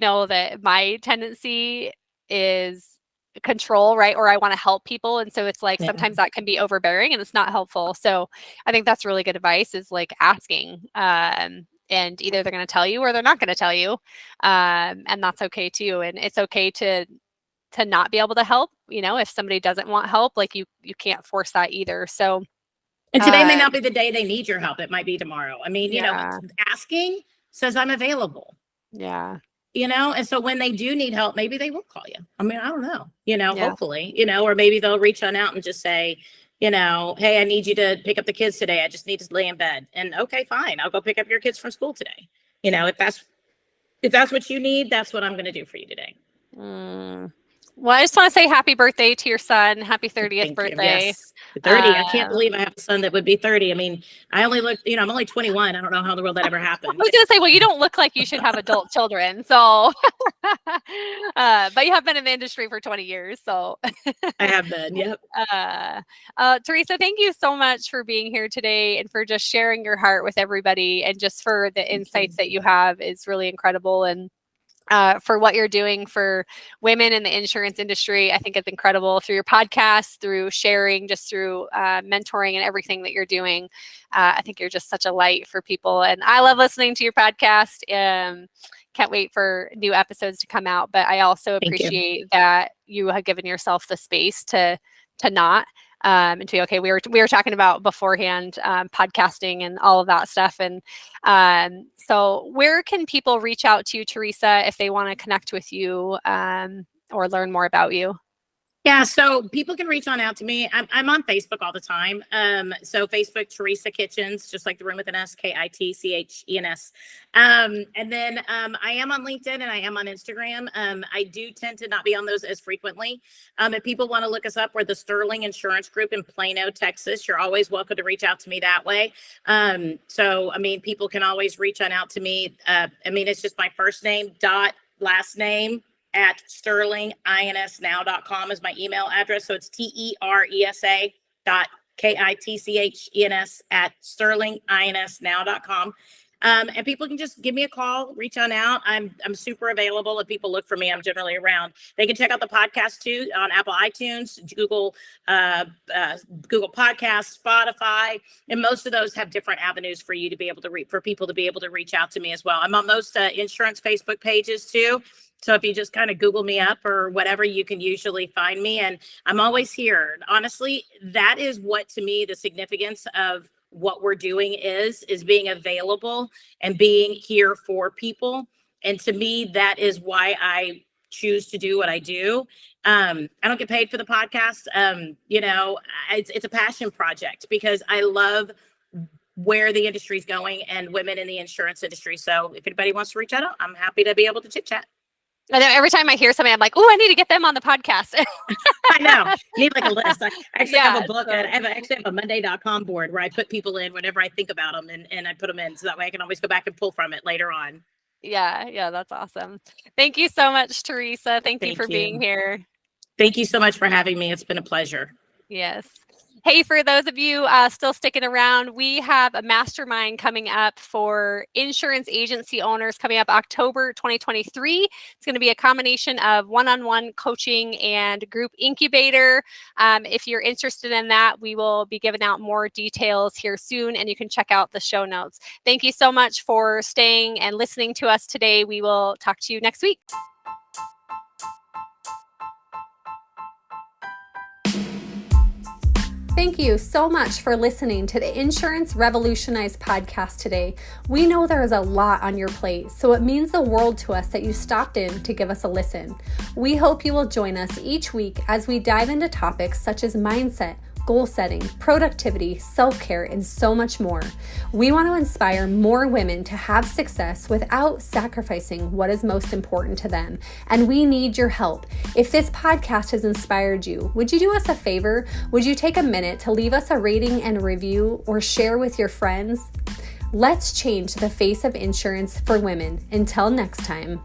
Speaker 1: know that my tendency is control, right? Or I want to help people. And so it's like, sometimes that can be overbearing and it's not helpful. So I think that's really good advice, is like asking. And either they're going to tell you or they're not going to tell you. And that's okay too. And it's okay to not be able to help, if somebody doesn't want help, like you can't force that either. So,
Speaker 2: and today may not be the day they need your help. It might be tomorrow. I mean,
Speaker 1: yeah.
Speaker 2: Asking says I'm available.
Speaker 1: Yeah.
Speaker 2: And so when they do need help, maybe they will call you. I mean, I don't know,
Speaker 1: Yeah.
Speaker 2: hopefully, or maybe they'll reach on out and just say, hey, I need you to pick up the kids today. I just need to lay in bed. And okay, fine. I'll go pick up your kids from school today. If that's what you need, that's what I'm going to do for you today.
Speaker 1: Well, I just want to say happy birthday to your son. Happy 30th birthday.
Speaker 2: Yes. 30. I can't believe I have a son that would be 30. I mean, I only look, I'm only 21. I don't know how in the world that ever happened.
Speaker 1: I was going to say, well, you don't look like you should have adult children. So, but you have been in the industry for 20 years. So
Speaker 2: I have been. Yep.
Speaker 1: Teresa, thank you so much for being here today and for just sharing your heart with everybody, and just for the insights that you have is really incredible. And for what you're doing for women in the insurance industry, I think it's incredible, through your podcast, through sharing, just through mentoring and everything that you're doing. I think you're just such a light for people, and I love listening to your podcast. Can't wait for new episodes to come out, but I also appreciate that you have given yourself the space to not and to be okay. We were talking about beforehand, podcasting and all of that stuff. And so where can people reach out to you, Teresa, if they want to connect with you or learn more about you?
Speaker 2: Yeah, so people can reach on out to me. I'm on Facebook all the time. So Facebook, Teresa Kitchens, just like the room with an S, Kitchens. And then I am on LinkedIn and I am on Instagram. I do tend to not be on those as frequently. If people want to look us up, we're the Sterling Insurance Group in Plano, Texas. You're always welcome to reach out to me that way. So, I mean, people can always reach on out to me. It's just my first name dot last name at sterlinginsnow.com is my email address. So it's TERESA.KITCHENS at sterlinginsnow.com. And people can just give me a call, reach on out. I'm super available. If people look for me, I'm generally around. They can check out the podcast too on Apple iTunes, Google Podcasts, Spotify, and most of those have different avenues for you to be able to for people to be able to reach out to me as well. I'm on most insurance Facebook pages too. So if you just kind of Google me up or whatever, you can usually find me. And I'm always here. Honestly, that is what, to me, the significance of what we're doing is being available and being here for people. And to me, that is why I choose to do what I do. I don't get paid for the podcast. It's a passion project because I love where the industry is going and women in the insurance industry. So if anybody wants to reach out, I'm happy to be able to chit chat.
Speaker 1: I know every time I hear somebody, I'm like, oh, I need to get them on the podcast.
Speaker 2: I know. You need like a list. I actually have a book. I actually have a Monday.com board where I put people in whenever I think about them and I put them in. So that way I can always go back and pull from it later on.
Speaker 1: Yeah, that's awesome. Thank you so much, Teresa. Thank you for being here.
Speaker 2: Thank you so much for having me. It's been a pleasure.
Speaker 1: Yes. Hey, for those of you still sticking around, we have a mastermind coming up for insurance agency owners coming up October 2023. It's going to be a combination of one-on-one coaching and group incubator. If you're interested in that, we will be giving out more details here soon, and you can check out the show notes. Thank you so much for staying and listening to us today. We will talk to you next week. Thank you so much for listening to the Insurance Revolutionized podcast today. We know there is a lot on your plate, so it means the world to us that you stopped in to give us a listen. We hope you will join us each week as we dive into topics such as mindset, goal setting, productivity, self-care, and so much more. We want to inspire more women to have success without sacrificing what is most important to them, and we need your help. If this podcast has inspired you, would you do us a favor? Would you take a minute to leave us a rating and a review or share with your friends? Let's change the face of insurance for women. Until next time.